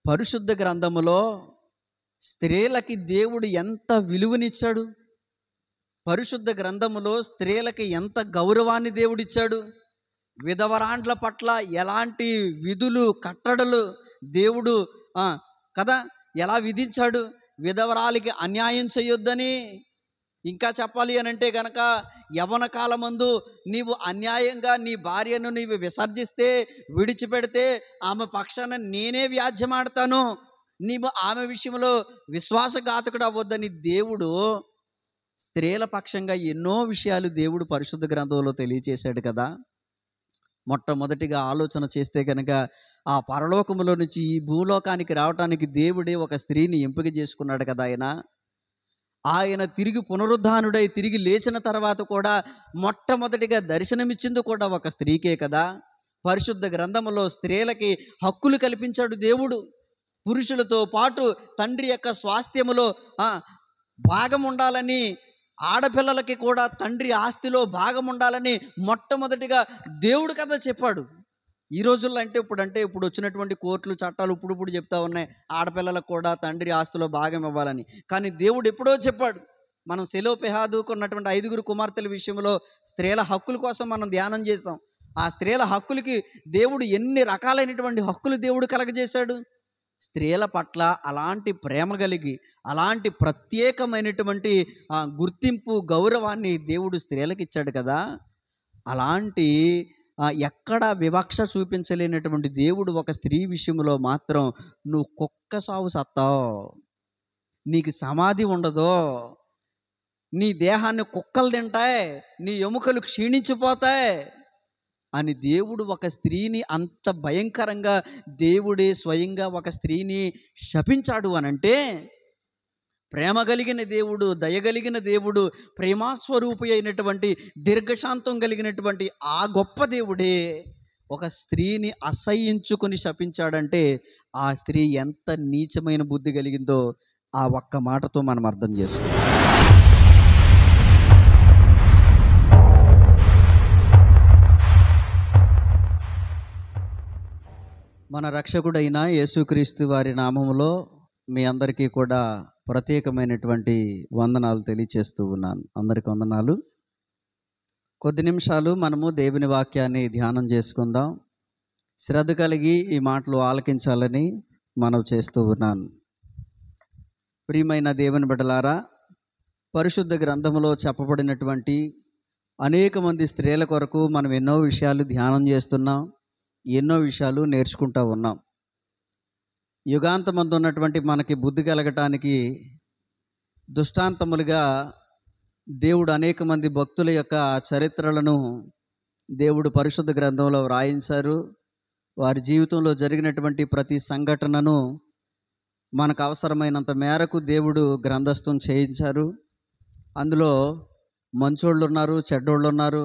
పరిశుద్ధ గ్రంథములో స్త్రీలకి దేవుడు ఎంత విలువనిచ్చాడు, పరిశుద్ధ గ్రంథములో స్త్రీలకి ఎంత గౌరవాన్ని దేవుడిచ్చాడు, విధవరాండ్ల పట్ల ఎలాంటి విధులు కట్టడలు దేవుడు కదా ఎలా విధించాడు, విధవరాలికి అన్యాయం చేయొద్దని. ఇంకా చెప్పాలి అని అంటే గనక యవ్వన కాలమందు నీవు అన్యాయంగా నీ భార్యను నీవు విసర్జిస్తే, విడిచిపెడితే ఆమె పక్షాన నేనే వ్యాజ్యమాడతాను, నీవు ఆమె విషయంలో విశ్వాసఘాతకుడు అవ్వద్దని దేవుడు స్త్రీల పక్షంగా ఎన్నో విషయాలు దేవుడు పరిశుద్ధ గ్రంథంలో తెలియచేశాడు కదా. మొట్టమొదటిగా ఆలోచన చేస్తే కనుక ఆ పరలోకములో నుంచి ఈ భూలోకానికి రావటానికి దేవుడే ఒక స్త్రీని ఎంపిక చేసుకున్నాడు కదా. ఆయన తిరిగి పునరుద్ధానుడై తిరిగి లేచిన తర్వాత కూడా మొట్టమొదటిగా దర్శనమిచ్చింది కూడా ఒక స్త్రీకే కదా. పరిశుద్ధ గ్రంథములో స్త్రీలకి హక్కులు కల్పించాడు దేవుడు. పురుషులతో పాటు తండ్రి యొక్క స్వాస్థ్యములో భాగం ఉండాలని, ఆడపిల్లలకి కూడా తండ్రి ఆస్తిలో భాగం ఉండాలని మొట్టమొదటిగా దేవుడు కదా చెప్పాడు. ఈ రోజుల్లో ఇప్పుడు వచ్చినటువంటి కోర్టులు చట్టాలు ఇప్పుడు చెప్తా ఉన్నాయి ఆడపిల్లలకు కూడా తండ్రి ఆస్తిలో భాగం ఇవ్వాలని. కానీ దేవుడు ఎప్పుడో చెప్పాడు. మనం సెలోపెహాదుకు ఉన్నటువంటి 5 కుమార్తెల విషయంలో స్త్రీల హక్కుల కోసం మనం ధ్యానం చేసాం. ఆ స్త్రీల హక్కులకి దేవుడు ఎన్ని రకాలైనటువంటి హక్కులు దేవుడు కలగజేశాడు. స్త్రీల పట్ల అలాంటి ప్రేమ కలిగి అలాంటి ప్రత్యేకమైనటువంటి గుర్తింపు గౌరవాన్ని దేవుడు స్త్రీలకు ఇచ్చాడు కదా. అలాంటి ఎక్కడ వివక్ష చూపించలేనటువంటి దేవుడు ఒక స్త్రీ విషయంలో మాత్రం నువ్వు కుక్క సావు సత్తావు, నీకు సమాధి ఉండదు, నీ దేహాన్ని కుక్కలు తింటాయి, నీ ఎముకలు క్షీణించిపోతాయి అని దేవుడు ఒక స్త్రీని అంత భయంకరంగా దేవుడే స్వయంగా ఒక స్త్రీని శపించాడు అనంటే, ప్రేమ కలిగిన దేవుడు, దయగలిగిన దేవుడు, ప్రేమాస్వరూపి అయినటువంటి దీర్ఘశాంతం కలిగినటువంటి ఆ గొప్ప దేవుడే ఒక స్త్రీని అసహ్యించుకుని శపించాడంటే ఆ స్త్రీ ఎంత నీచమైన బుద్ధి కలిగిందో ఆ ఒక్క మాటతో మనం అర్థం చేసుకోవాలి. మన రక్షకుడైన యేసుక్రీస్తు వారి నామములో మీ అందరికీ కూడా ప్రత్యేకమైనటువంటి వందనాలు తెలియచేస్తూ ఉన్నాను. అందరికీ వందనాలు. కొద్ది నిమిషాలు మనము దేవుని వాక్యాన్ని ధ్యానం చేసుకుందాం. శ్రద్ధ కలిగి ఈ మాటలు ఆలకించాలని మనవి చేస్తూ ఉన్నాను. ప్రియమైన దేవుని బిడ్డలారా, పరిశుద్ధ గ్రంథములో చెప్పబడినటువంటి అనేక మంది స్త్రీల కొరకు మనం ఎన్నో విషయాలు ధ్యానం చేస్తున్నాం, ఎన్నో విషయాలు నేర్చుకుంటూ ఉన్నాం. యుగాంతమందు ఉన్నటువంటి మనకి బుద్ధి కలగటానికి దృష్టాంతములుగా దేవుడు అనేక మంది భక్తుల యొక్క చరిత్రలను దేవుడు పరిశుద్ధ గ్రంథంలో వ్రాయించారు. వారి జీవితంలో జరిగినటువంటి ప్రతి సంఘటనను మనకు అవసరమైనంత మేరకు దేవుడు గ్రంథస్థం చేయించారు. అందులో మంచోళ్ళు ఉన్నారు, చెడ్డోళ్ళు ఉన్నారు,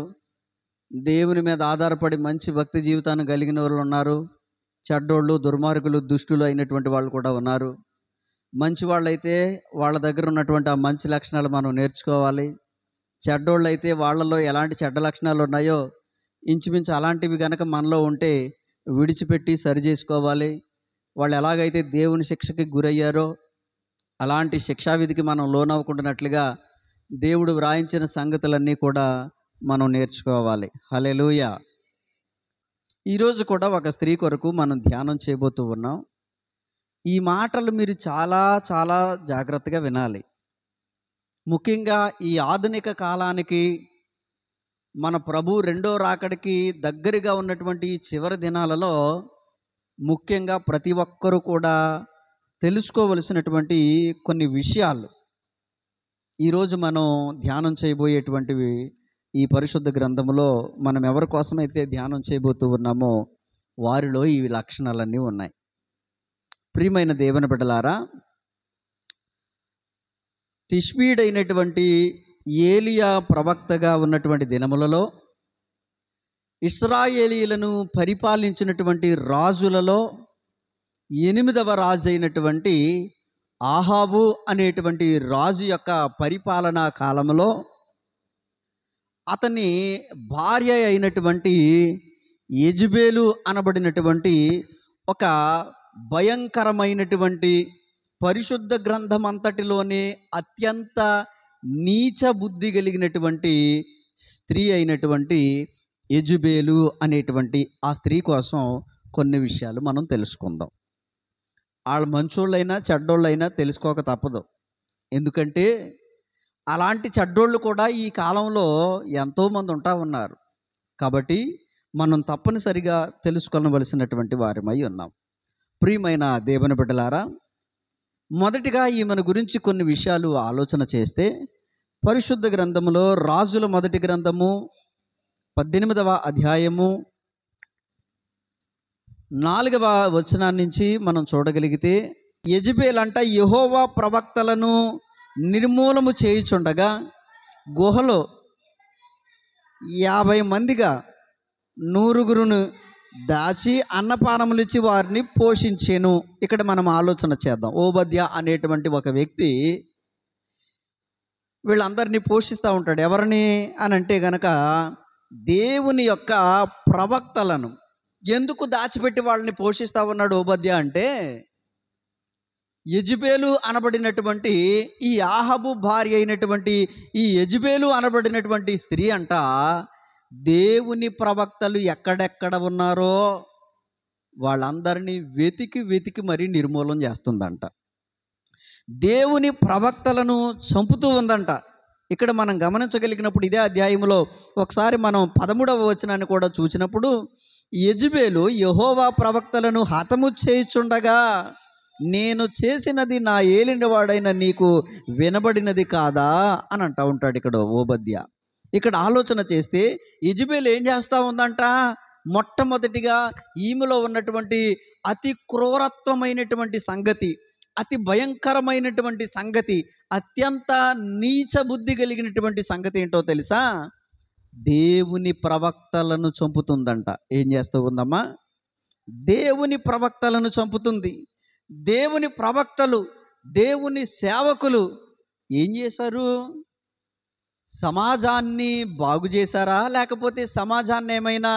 దేవుని మీద ఆధారపడి మంచి భక్తి జీవితాన్ని కలిగిన వాళ్ళు ఉన్నారు, చెడ్డోళ్ళు, దుర్మార్గులు, దుష్టులు అయినటువంటి వాళ్ళు కూడా ఉన్నారు. మంచి వాళ్ళైతే వాళ్ళ దగ్గర ఉన్నటువంటి ఆ మంచి లక్షణాలు మనం నేర్చుకోవాలి. చెడ్డోళ్ళు అయితే వాళ్ళలో ఎలాంటి చెడ్డ లక్షణాలు ఉన్నాయో ఇంచుమించు అలాంటివి కనుక మనలో ఉంటే విడిచిపెట్టి సరి చేసుకోవాలి. వాళ్ళు ఎలాగైతే దేవుని శిక్షకి గురయ్యారో అలాంటి శిక్షావిధికి మనం లోనవ్వకుండానట్లుగా దేవుడు వ్రాయించిన సంగతులన్నీ కూడా మనం నేర్చుకోవాలి. హల్లెలూయా. ఈరోజు కూడా ఒక స్త్రీ కొరకు మనం ధ్యానం చేయబోతూ ఉన్నాం. ఈ మాటలు మీరు చాలా చాలా జాగ్రత్తగా వినాలి. ముఖ్యంగా ఈ ఆధునిక కాలానికి, మన ప్రభు రెండో రాకడికి దగ్గరగా ఉన్నటువంటి చివరి దినాలలో ముఖ్యంగా ప్రతి ఒక్కరూ కూడా తెలుసుకోవలసినటువంటి కొన్ని విషయాలు ఈరోజు మనం ధ్యానం చేయబోయేటువంటివి ఈ పరిశుద్ధ గ్రంథంలో మనం ఎవరి కోసమైతే ధ్యానం చేయబోతూ ఉన్నామో వారిలో ఈ లక్షణాలన్నీ ఉన్నాయి. ప్రియమైన దేవుని బిడ్డలారా, తిష్బీడైనటువంటి ఏలియా ప్రవక్తగా ఉన్నటువంటి దినములలో ఇశ్రాయేలీయులను పరిపాలించినటువంటి రాజులలో 8వ రాజు అయినటువంటి ఆహాబు అనేటువంటి రాజు యొక్క పరిపాలనా కాలంలో అతని భార్య అయినటువంటి యెజబెలు అనబడినటువంటి ఒక భయంకరమైనటువంటి పరిశుద్ధ గ్రంథం అంతటిలోనే అత్యంత నీచ బుద్ధి కలిగినటువంటి స్త్రీ అయినటువంటి యెజుబేలు అనేటువంటి ఆ స్త్రీ కోసం కొన్ని విషయాలు మనం తెలుసుకుందాం. వాళ్ళు మంచోళ్ళైనా చెడ్డోళ్ళైనా తెలుసుకోక తప్పదు. ఎందుకంటే అలాంటి చెడ్డోళ్ళు కూడా ఈ కాలంలో ఎంతోమంది ఉంటా ఉన్నారు. కాబట్టి మనం తప్పనిసరిగా తెలుసుకోవలసినటువంటి వారమై ఉన్నాం. ప్రియమైన దేవుని బిడ్డలారా, మొదటిగా ఈమెను గురించి కొన్ని విషయాలు ఆలోచన చేస్తే, పరిశుద్ధ గ్రంథములో రాజుల మొదటి గ్రంథము 18వ అధ్యాయము 4వ వచనాన్ని నుంచి మనం చూడగలిగితే, యెజబేలంట యెహోవా ప్రవక్తలను నిర్మూలము చేయుచుండగా గుహలో 50 మందిగా 100 దాచి అన్నపానములు ఇచ్చి వారిని పోషించెను. ఇక్కడ మనం ఆలోచన చేద్దాం. ఓబద్య అనేటువంటి ఒక వ్యక్తి వీళ్ళందరినీ పోషిస్తూ ఉంటాడు. ఎవరిని అని అంటే గనక దేవుని యొక్క ప్రవక్తలను. ఎందుకు దాచిపెట్టి వాళ్ళని పోషిస్తూ ఉన్నాడు ఓబద్య అంటే, యెజబేలు అనబడినటువంటి ఈ ఆహాబు భార్య అయినటువంటి ఈ యెజబేలు అనబడినటువంటి స్త్రీ అంట దేవుని ప్రవక్తలు ఎక్కడెక్కడ ఉన్నారో వాళ్ళందరినీ వెతికి మరీ నిర్మూలన చేస్తుందంట. దేవుని ప్రవక్తలను చంపుతూ ఉందంట. ఇక్కడ మనం గమనించగలిగినప్పుడు ఇదే అధ్యాయంలో ఒకసారి మనం 13వ వచనాన్ని కూడా చూసినప్పుడు, యెజబేలు యెహోవా ప్రవక్తలను హతము చేయుచుండగా నేను చేసినది నా ఏలినవాడైన నీకు వినబడినది కాదా అని అంటూ ఉంటాడు ఇక్కడ ఓబద్య. ఇక్కడ ఆలోచన చేస్తే యెజబేలు ఏం చేస్తూ ఉందంట, మొట్టమొదటిగా ఈమెలో ఉన్నటువంటి అతి క్రూరత్వమైనటువంటి సంగతి, అతి భయంకరమైనటువంటి సంగతి, అత్యంత నీచ బుద్ధి కలిగినటువంటి సంగతి ఏంటో తెలుసా? దేవుని ప్రవక్తలను చంపుతుందంట. ఏం చేస్తూ ఉందమ్మా? దేవుని ప్రవక్తలను చంపుతుంది. దేవుని ప్రవక్తలు, దేవుని సేవకులు ఏం చేశారు? సమాజాన్ని బాగు చేశారా, లేకపోతే సమాజాన్ని ఏమైనా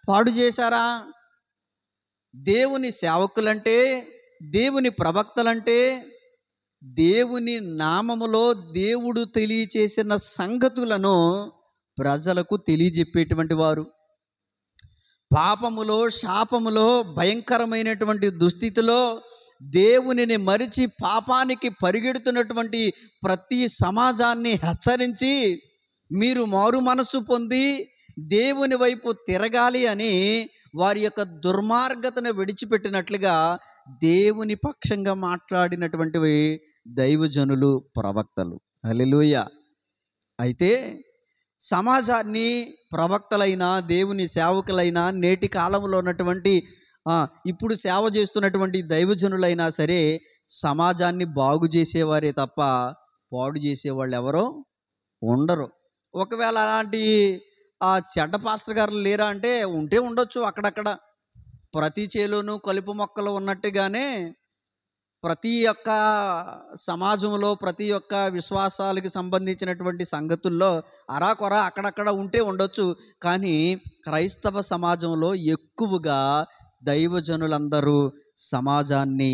పాడు చేశారా? దేవుని సేవకులంటే, దేవుని ప్రవక్తలంటే దేవుని నామములో దేవుడు తెలియచేసిన సంగతులను ప్రజలకు తెలియజెప్పేటువంటి వారు. పాపములో, శాపములో, భయంకరమైనటువంటి దుస్థితిలో దేవునిని మరిచి పాపానికి పరిగెడుతున్నటువంటి ప్రతి సమాజాన్ని హెచ్చరించి మీరు మారు మనసు పొంది దేవుని వైపు తిరగాలి అని వారి యొక్క దుర్మార్గతను విడిచిపెట్టినట్లుగా దేవుని పక్షంగా మాట్లాడినటువంటి దైవజనులు, ప్రవక్తలు. హల్లెలూయా. అయితే సమాజాన్ని ప్రవక్తలైనా, దేవుని సేవకులైనా, నేటి కాలంలో ఉన్నటువంటి ఇప్పుడు సేవ చేస్తున్నటువంటి దైవజనులైనా సరే సమాజాన్ని బాగు చేసేవారే తప్ప పాడు చేసేవాళ్ళు ఎవరో ఉండరు. ఒకవేళ అలాంటి చెడ్డ పాస్టర్ గారు లేరా అంటే ఉంటే ఉండొచ్చు. అక్కడక్కడ ప్రతి చేలోనూ కలుపు మొక్కలు ఉన్నట్టుగానే ప్రతి ఒక్క సమాజంలో, ప్రతి ఒక్క విశ్వాసాలకు సంబంధించినటువంటి సంగతుల్లో అరాకొర అక్కడక్కడ ఉంటే ఉండొచ్చు. కానీ క్రైస్తవ సమాజంలో ఎక్కువగా దైవజనులందరూ సమాజాన్ని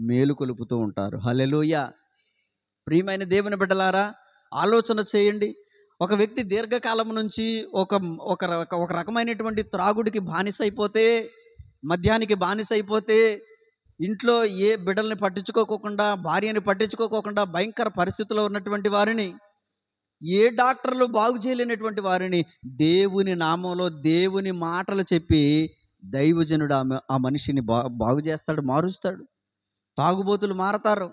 మేలుకొలుపుతూ ఉంటారు. హల్లెలూయా. ప్రియమైన దేవుని బిడ్డలారా, ఆలోచన చేయండి. ఒక వ్యక్తి దీర్ఘకాలం నుంచి ఒక రకమైనటువంటి త్రాగుడికి బానిసైపోతే, మద్యానికి బానిసైపోతే, ఇంట్లో ఏ బిడ్డల్ని పట్టించుకోకుండా, భార్యని పట్టించుకోకుండా భయంకర పరిస్థితిలో ఉన్నటువంటి వారిని, ఏ డాక్టర్లు బాగు చేయలేనటువంటి వారిని దేవుని నామంలో దేవుని మాటలు చెప్పి దైవజనుడు ఆ మనిషిని బాగు చేస్తాడు, మారుస్తాడు. తాగుబోతులు మారతారు,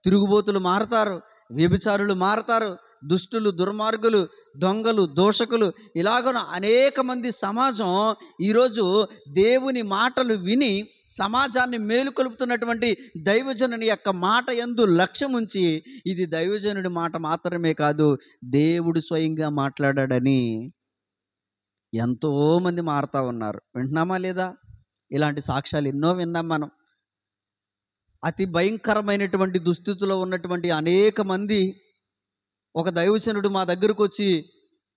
తిరుగుబోతులు మారతారు, వ్యభిచారులు మారతారు, దుష్టులు, దుర్మార్గులు, దొంగలు, దోషకులు, ఇలాగ అనేక మంది సమాజం ఈరోజు దేవుని మాటలు విని సమాజాన్ని మేలుకొలుపుతున్నటువంటి దైవజనుని యొక్క మాట యందు లక్ష్యం ఉంచి, ఇది దైవజనుడి మాట మాత్రమే కాదు, దేవుడు స్వయంగా మాట్లాడాడని ఎంతోమంది మారుతూ ఉన్నారు. వింటున్నామా లేదా? ఇలాంటి సాక్ష్యాలు ఎన్నో విన్నాం మనం. అతి భయంకరమైనటువంటి దుస్థితిలో ఉన్నటువంటి అనేక మంది, ఒక దైవజనుడు మా దగ్గరకు వచ్చి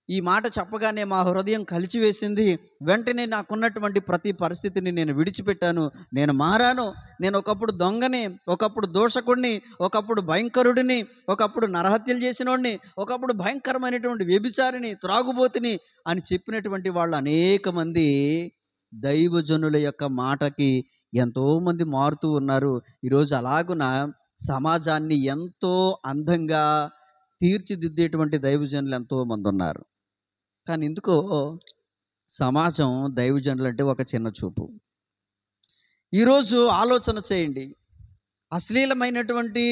ఈ మాట చెప్పగానే మా హృదయం కలిచివేసింది. వెంటనే నాకున్నటువంటి ప్రతి పరిస్థితిని నేను విడిచిపెట్టాను. నేను మారాను. నేను ఒకప్పుడు దొంగని, ఒకప్పుడు దోషకుడిని, ఒకప్పుడు భయంకరుడిని, ఒకప్పుడు నరహత్యలు చేసినోడిని, ఒకప్పుడు భయంకరమైనటువంటి వ్యభిచారిని, త్రాగుబోతుని అని చెప్పినటువంటి వాళ్ళు అనేక మంది దైవజనుల యొక్క మాటకి ఎంతోమంది మారుతూ ఉన్నారు. ఈరోజు అలాగున సమాజాన్ని ఎంతో అందంగా తీర్చిదిద్దేటువంటి దైవజనులు ఎంతోమంది ఉన్నారు. కానీ ఎందుకో సమాజం దైవజనులు అంటే ఒక చిన్న చూపు. ఈరోజు ఆలోచన చేయండి, అశ్లీలమైనటువంటి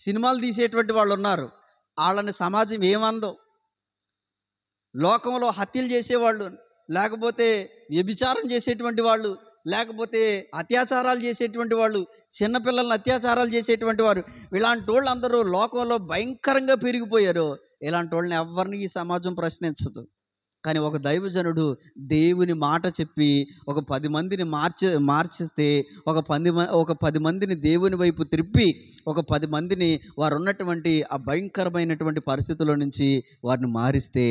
సినిమాలు తీసేటువంటి వాళ్ళు ఉన్నారు. వాళ్ళని సమాజం ఏమందో. లోకంలో హత్యలు చేసేవాళ్ళు, లేకపోతే వ్యభిచారం చేసేటువంటి వాళ్ళు, లేకపోతే అత్యాచారాలు చేసేటువంటి వాళ్ళు, చిన్నపిల్లలను అత్యాచారాలు చేసేటువంటి వారు, ఇలాంటి వాళ్ళు అందరూ లోకంలో భయంకరంగా పెరిగిపోయారు. ఇలాంటి వాళ్ళని ఎవరిని ఈ సమాజం ప్రశ్నించదు. కానీ ఒక దైవజనుడు దేవుని మాట చెప్పి ఒక 10 మందిని మార్చిస్తే, ఒక 10 మందిని దేవుని వైపు త్రిప్పి, ఒక 10 మందిని వారు ఉన్నటువంటి ఆ భయంకరమైనటువంటి పరిస్థితుల నుంచి వారిని మారిస్తే,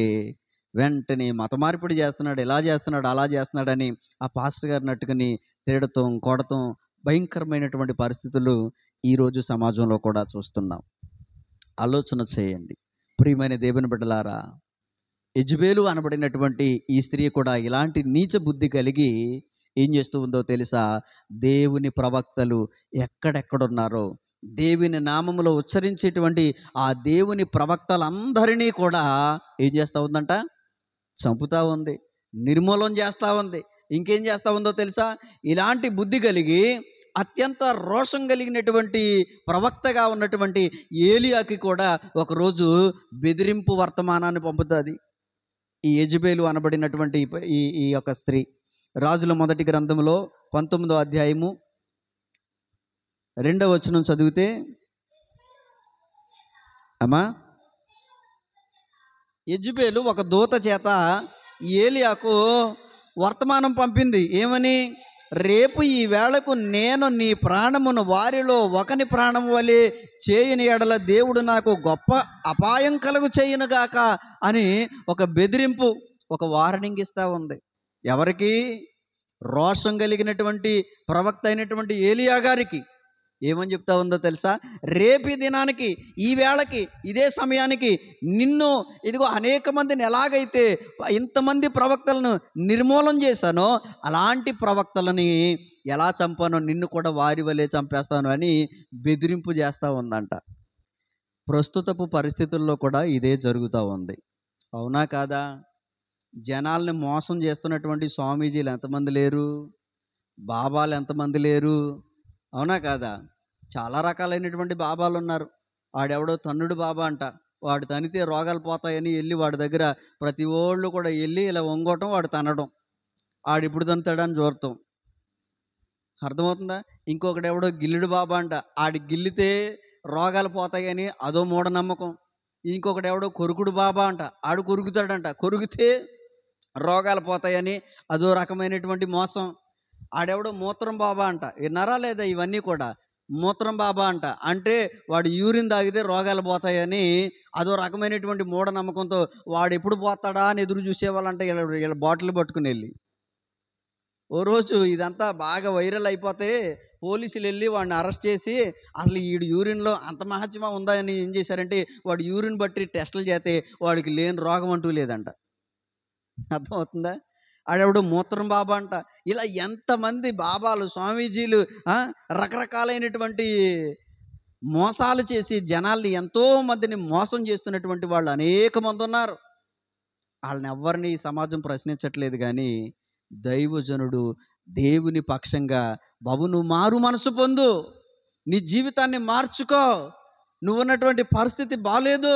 వెంటనే మత మార్పిడి చేస్తున్నాడు, ఇలా చేస్తున్నాడు, అలా చేస్తున్నాడని ఆ పాస్టర్ గారిని అట్టుకుని తిడటం, కొడటం, భయంకరమైనటువంటి పరిస్థితులు ఈరోజు సమాజంలో కూడా చూస్తున్నాం. ఆలోచన చేయండి ప్రియమైన దేవుని బిడ్డలారా. యెజబెలు అనబడినటువంటి ఈ స్త్రీ కూడా ఇలాంటి నీచ బుద్ధి కలిగి ఏం చేస్తూ ఉందో తెలుసా? దేవుని ప్రవక్తలు ఎక్కడెక్కడున్నారో, దేవుని నామములో ఉచ్చరించేటువంటి ఆ దేవుని ప్రవక్తలందరినీ కూడా ఏం చేస్తూ ఉందంట? చంపుతూ ఉంది, నిర్మూలన చేస్తూ ఉంది. ఇంకేం చేస్తూ ఉందో తెలుసా? ఇలాంటి బుద్ధి కలిగి అత్యంత రోషం కలిగినటువంటి ప్రవక్తగా ఉన్నటువంటి ఏలియాకి కూడా ఒకరోజు బెదిరింపు వర్తమానాన్ని పంపుతుంది ఈ యెజబెలు అనబడినటువంటి ఈ యొక్క స్త్రీ. రాజుల మొదటి గ్రంథంలో 19వ అధ్యాయము 2వ వచనం చదివితే, అమ్మా, యెజబెలు ఒక దూత చేత ఏలియాకు వర్తమానం పంపింది. ఏమని? రేపు ఈ వేళకు నేను నీ ప్రాణమును వారిలో ఒకని ప్రాణం వలె చేయని ఎడల దేవుడు నాకు గొప్ప అపాయం కలుగు చేయనుగాక అని ఒక బెదిరింపు, ఒక వార్నింగ్ ఇస్తూ ఉంది. ఎవరికి? రోషం కలిగినటువంటి ప్రవక్త అయినటువంటి ఏలియా గారికి. ఏమని చెప్తా ఉందో తెలుసా? రేపు దినానికి, ఈ వేళకి, ఇదే సమయానికి నిన్ను, ఇదిగో అనేక మందిని ఎలాగైతే ఇంతమంది ప్రవక్తలను నిర్మూలన చేశానో అలాంటి ప్రవక్తలని ఎలా చంపానో నిన్ను కూడా వారి వలె చంపేస్తాను అని బెదిరింపు చేస్తూ ఉందంట. ప్రస్తుతపు పరిస్థితుల్లో కూడా ఇదే జరుగుతూ ఉంది. అవునా కాదా? జనాల్ని మోసం చేస్తున్నటువంటి స్వామీజీలు ఎంతమంది లేరు? బాబాలు ఎంతమంది లేరు? అవునా కాదా? చాలా రకాలైనటువంటి బాబాలు ఉన్నారు. వాడెవడో తన్నుడు బాబా అంట, వాడు తనితే రోగాలు పోతాయని వెళ్ళి వాడి దగ్గర ప్రతి ఓళ్ళు కూడా వెళ్ళి ఇలా వంగోటం, వాడు తనడం, వాడు ఇప్పుడు తంతాడని చూడటం. అర్థమవుతుందా? ఇంకొకటి ఎవడో గిల్లుడు బాబా అంట, ఆడి గిల్లితే రోగాలు పోతాయని అదో మూఢనమ్మకం. ఇంకొకటి ఎవడో కొరుకుడు బాబా అంట, ఆడు కొరుకుతాడంట, కొరికితే రోగాలు పోతాయని అదో రకమైనటువంటి మోసం. ఆడెవడో మూత్రం బాబా అంట, విన్నారా లేదా? ఇవన్నీ కూడా మూత్రం బాబా అంట, అంటే వాడు యూరిన్ తాగితే రోగాలు పోతాయని అదో రకమైనటువంటి మూఢనమ్మకంతో వాడు ఎప్పుడు పోతాడా అని ఎదురు చూసేవాళ్ళంటే వీళ్ళ బాటిల్ పట్టుకుని వెళ్ళి. ఓ రోజు ఇదంతా బాగా వైరల్ అయిపోతే పోలీసులు వెళ్ళి వాడిని అరెస్ట్ చేసి, అసలు వీడు యూరిన్లో అంత మహత్యమా ఉందా అని ఏం చేశారంటే వాడు యూరిన్ బట్టి టెస్టులు చేస్తే వాడికి లేని రోగం అంటూ లేదంట. అర్థమవుతుందా? ఆడెవడు మూత్రం బాబా అంట. ఇలా ఎంతమంది బాబాలు, స్వామీజీలు రకరకాలైనటువంటి మోసాలు చేసి జనాల్ని, ఎంతోమందిని మోసం చేస్తున్నటువంటి వాళ్ళు అనేక మంది ఉన్నారు. వాళ్ళని ఎవరిని ఈ సమాజం ప్రశ్నించట్లేదు. కానీ దైవజనుడు దేవుని పక్షంగా, బాబు నువ్వు మారు మనసు పొందు, నీ జీవితాన్ని మార్చుకో, నువ్వు ఉన్నటువంటి పరిస్థితి బాలేదు,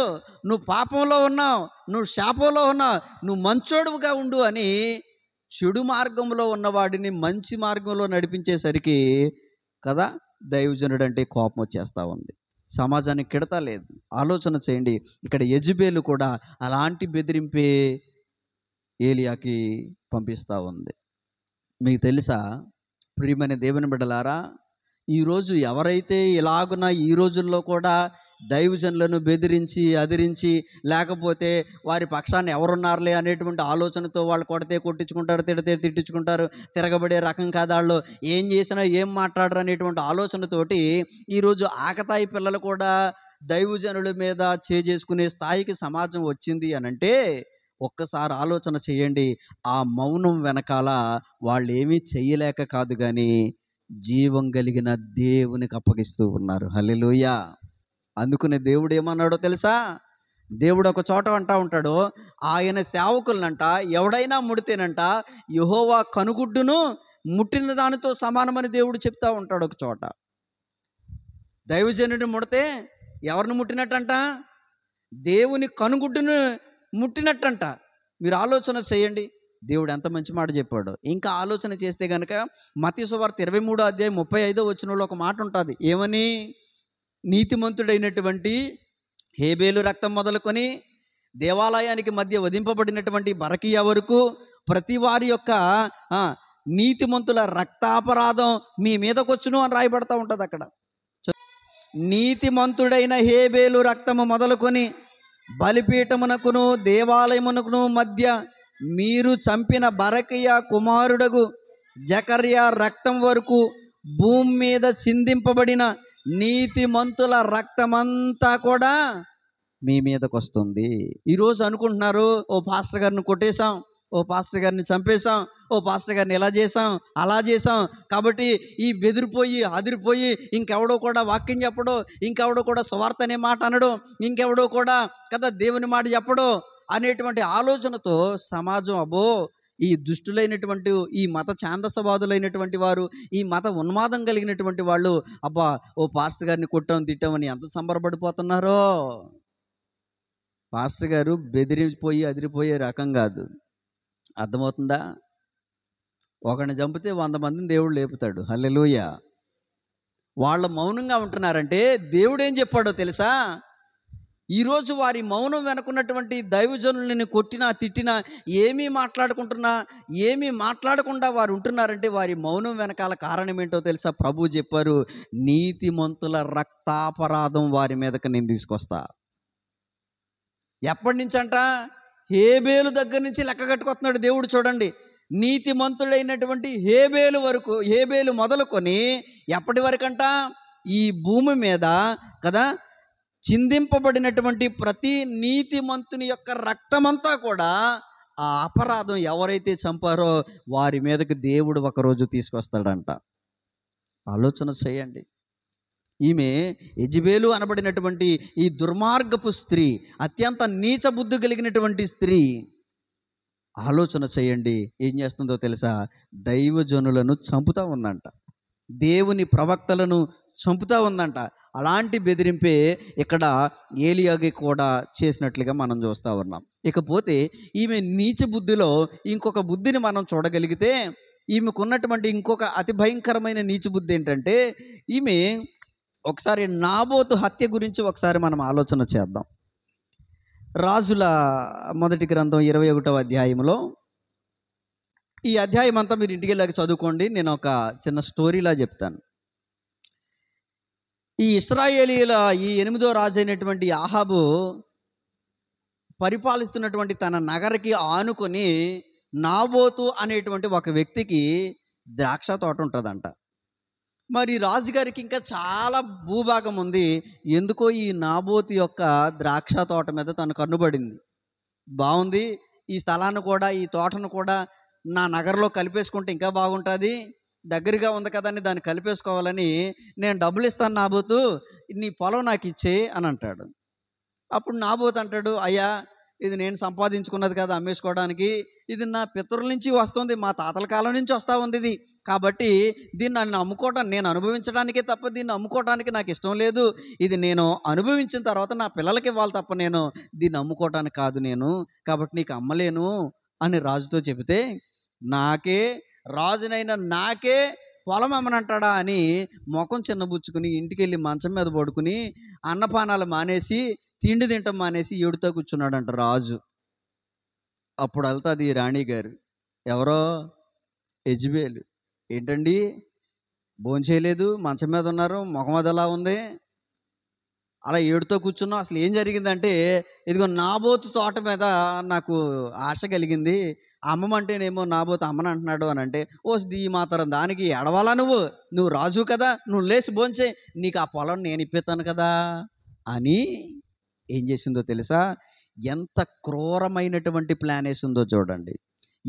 నువ్వు పాపంలో ఉన్నావు, నువ్వు శాపంలో ఉన్నావు, నువ్వు మంచోడుగా ఉండు అని చెడు మార్గంలో ఉన్నవాడిని మంచి మార్గంలో నడిపించేసరికి కదా దైవజనుడు అంటే కోపం వచ్చేస్తూ ఉంది. సమాజానికి కిడతా లేదు. ఆలోచన చేయండి, ఇక్కడ యెజబెలు కూడా అలాంటి బెదిరింపే ఏలియాకి పంపిస్తూ ఉంది. మీకు తెలుసా ప్రియమైన దేవుని బిడ్డలారా, ఈరోజు ఎవరైతే ఇలాగున ఈ రోజుల్లో కూడా దైవజనులను బెదిరించి అదిరించి, లేకపోతే వారి పక్షాన్ని ఎవరున్నారులే అనేటువంటి ఆలోచనతో వాళ్ళు కొడితే కొట్టించుకుంటారు, తిడితే తిట్టించుకుంటారు, తిరగబడే రకం కాదు వాళ్ళు. ఏం చేసినా ఏం మాట్లాడరు అనేటువంటి ఆలోచనతోటి ఈరోజు ఆకతాయి పిల్లలు కూడా దైవజనుల మీద చేసుకునే స్థాయికి సమాజం వచ్చింది అనంటే ఒక్కసారి ఆలోచన చేయండి. ఆ మౌనం వెనకాల వాళ్ళు ఏమీ చెయ్యలేక కాదు, కానీ జీవం కలిగిన దేవునికి అప్పగిస్తూ ఉన్నారు. హల్లెలూయా. అందుకనే దేవుడు ఏమన్నాడో తెలుసా? దేవుడు ఒక చోట అంటా ఉంటాడు, ఆయన సేవకులనంట ఎవడైనా ముడితేనంట యెహోవా కనుగుడ్డును ముట్టిన దానితో సమానమని దేవుడు చెప్తా ఉంటాడు. ఒక చోట దైవజనుడిని ముడితే ఎవరిని ముట్టినట్టంట? దేవుని కనుగుడ్డును ముట్టినట్టంట. మీరు ఆలోచన చేయండి, దేవుడు ఎంత మంచి మాట చెప్పాడు. ఇంకా ఆలోచన చేస్తే కనుక మత్తయి సువార్త 23:35 ఒక మాట ఉంటుంది. ఏమని? నీతిమంతుడైనటువంటి హేబేలు రక్తం మొదలుకొని దేవాలయానికి మధ్య వధింపబడినటువంటి బరకియా వరకు ప్రతి వారి యొక్క నీతిమంతుల రక్తాపరాధం మీ మీదకొచ్చును అని రాయబడతా ఉంటుంది అక్కడ. నీతిమంతుడైన హేబేలు రక్తము మొదలుకొని బలిపీఠమునకును దేవాలయమునకును మధ్య మీరు చంపిన బరకియా కుమారుడగు జకర్యా రక్తం వరకు భూమి మీద చిందింపబడిన నీతిమంతుల రక్తమంతా కూడా మీ మీదకు వస్తుంది. ఈరోజు అనుకుంటున్నారు, ఓ పాస్టర్ గారిని కొట్టేశాం, ఓ పాస్టర్ గారిని చంపేశాం, ఓ పాస్టర్ గారిని ఇలా చేసాం అలా చేసాం, కాబట్టి ఈ బెదిరిపోయి అదిరిపోయి ఇంకెవడో కూడా వాక్యం చెప్పడు, ఇంకెవడో కూడా సువార్త అనే మాట అనడు, ఇంకెవడో కూడా కదా దేవుని మాట చెప్పడు అనేటువంటి ఆలోచనతో సమాజం అబ్బో ఈ దుష్టులైనటువంటి ఈ మత ఛాందసవాదులైనటువంటి వారు, ఈ మత ఉన్మాదం కలిగినటువంటి వాళ్ళు అబ్బా ఓ పాస్టర్ గారిని కొట్టాం తిట్టామని ఎంత సంబరపడిపోతున్నారో. పాస్టర్ గారు బెదిరిపోయి అదిరిపోయే రకం కాదు. అర్థమవుతుందా? ఒకరిని చంపితే 100 మందిని దేవుడు లేపుతాడు. హల్లెలూయా. వాళ్ళు మౌనంగా ఉంటున్నారంటే దేవుడు ఏం చెప్పాడో తెలుసా? ఈరోజు వారి మౌనం వెనుకున్నటువంటి దైవజనులని కొట్టినా తిట్టినా ఏమీ మాట్లాడకుండా వారు ఉంటున్నారంటే వారి మౌనం వెనకాల కారణం ఏంటో తెలుసా? ప్రభు చెప్పారు, నీతిమంతుల రక్తాపరాధం వారి మీదకి నేను తీసుకొస్తా. ఎప్పటి నుంచి అంట? హేబేలు దగ్గర నుంచి లెక్క కట్టుకొస్తున్నాడు దేవుడు. చూడండి, నీతిమంతుడైనటువంటి హేబేలు మొదలుకొని ఎప్పటి వరకంట? ఈ భూమి మీద కదా చిందింపబడినటువంటి ప్రతి నీతిమంతుని యొక్క రక్తమంతా కూడా ఆ అపరాధం ఎవరైతే చంపారో వారి మీదకి దేవుడు ఒకరోజు తీసుకొస్తాడంట. ఆలోచన చేయండి. ఈమె యెజబేలు అనబడినటువంటి ఈ దుర్మార్గపు స్త్రీ, అత్యంత నీచ బుద్ధి కలిగినటువంటి స్త్రీ, ఆలోచన చేయండి ఏం చేస్తుందో తెలుసా? దైవజనులను చంపుతా ఉందంట, దేవుని ప్రవక్తలను చంపుతా ఉందంట. అలాంటి బెదిరింపే ఇక్కడ ఏలియాకి కూడా చేసినట్లుగా మనం చూస్తూ ఉన్నాం. ఇకపోతే ఈమె నీచ బుద్ధిలో ఇంకొక బుద్ధిని మనం చూడగలిగితే, ఈమెకున్నటువంటి ఇంకొక అతి భయంకరమైన నీచ బుద్ధి ఏంటంటే, ఈమె ఒకసారి నాబోతు హత్య గురించి ఒకసారి మనం ఆలోచన చేద్దాం. రాజుల మొదటి గ్రంథం 21వ అధ్యాయంలో, ఈ అధ్యాయం అంతా మీరు ఇంటికి వెళ్ళాక చదువుకోండి, నేను ఒక చిన్న స్టోరీలా చెప్తాను. ఈ ఇశ్రాయేలీల ఈ 8వ రాజు అయినటువంటి ఆహాబు పరిపాలిస్తున్నటువంటి తన నగరికి ఆనుకొని నాబోతు అనేటువంటి ఒక వ్యక్తికి ద్రాక్ష తోట ఉంటుందంట. మరి రాజుగారికి ఇంకా చాలా భూభాగం ఉంది. ఎందుకో ఈ నాబోతు యొక్క ద్రాక్ష తోట మీద తను కన్నుబడింది. బాగుంది, ఈ స్థలాన్ని కూడా ఈ తోటను కూడా నా నగరంలో కలిపేసుకుంటే ఇంకా బాగుంటుంది, దగ్గరగా ఉంది కదా అని దాన్ని కలిపేసుకోవాలని నేను డబ్బులు ఇస్తాను నాబోతు, నీ పొలం నాకు ఇచ్చే అని అంటాడు. అప్పుడు నాబోతు అంటాడు, అయ్యా ఇది నేను సంపాదించుకున్నది కదా అమ్మేసుకోవడానికి, ఇది నా పితరుల నుంచి వస్తుంది, మా తాతల కాలం నుంచి వస్తూ ఉంది ఇది, కాబట్టి దీన్ని నేను అనుభవించడానికే తప్ప దీన్ని అమ్ముకోవడానికి నాకు ఇష్టం లేదు, ఇది నేను అనుభవించిన తర్వాత నా పిల్లలకి ఇవ్వాలి తప్ప నేను దీన్ని అమ్ముకోవటానికి కాదు నేను, కాబట్టి నీకు అమ్మలేను అని రాజుతో చెబితే, రాజునైనా నాకే పొలం అమ్మనంటాడా అని ముఖం చిన్నబుచ్చుకుని ఇంటికి వెళ్ళి మంచం మీద పడుకుని అన్నపానాలు మానేసి తిండి తింటాం మానేసి ఏడుతో కూర్చున్నాడంట రాజు. అప్పుడు వెళ్తుంది రాణిగారు, ఎవరో యెజబేలు, ఏంటండి భోంచేయలేదు, మంచం మీద ఉన్నారు, ముఖం అదలా ఉంది, అలా ఏడుతో కూర్చున్నాం. అసలు ఏం జరిగిందంటే, ఇదిగో నాబోతు తోట మీద నాకు ఆశ కలిగింది. అమ్మమంటేనేమో నాబోతు అమ్మని అంటున్నాడు అని అంటే, ఓ ఈ మాత్రం దానికి ఎడవాలా నువ్వు రాజు కదా, నువ్వు లేచి భోంచేయి, నీకు ఆ పొలం నేను ఇప్పిస్తాను కదా అని ఏం చేసిందో తెలుసా? ఎంత క్రూరమైనటువంటి ప్లాన్ వేసిందో చూడండి.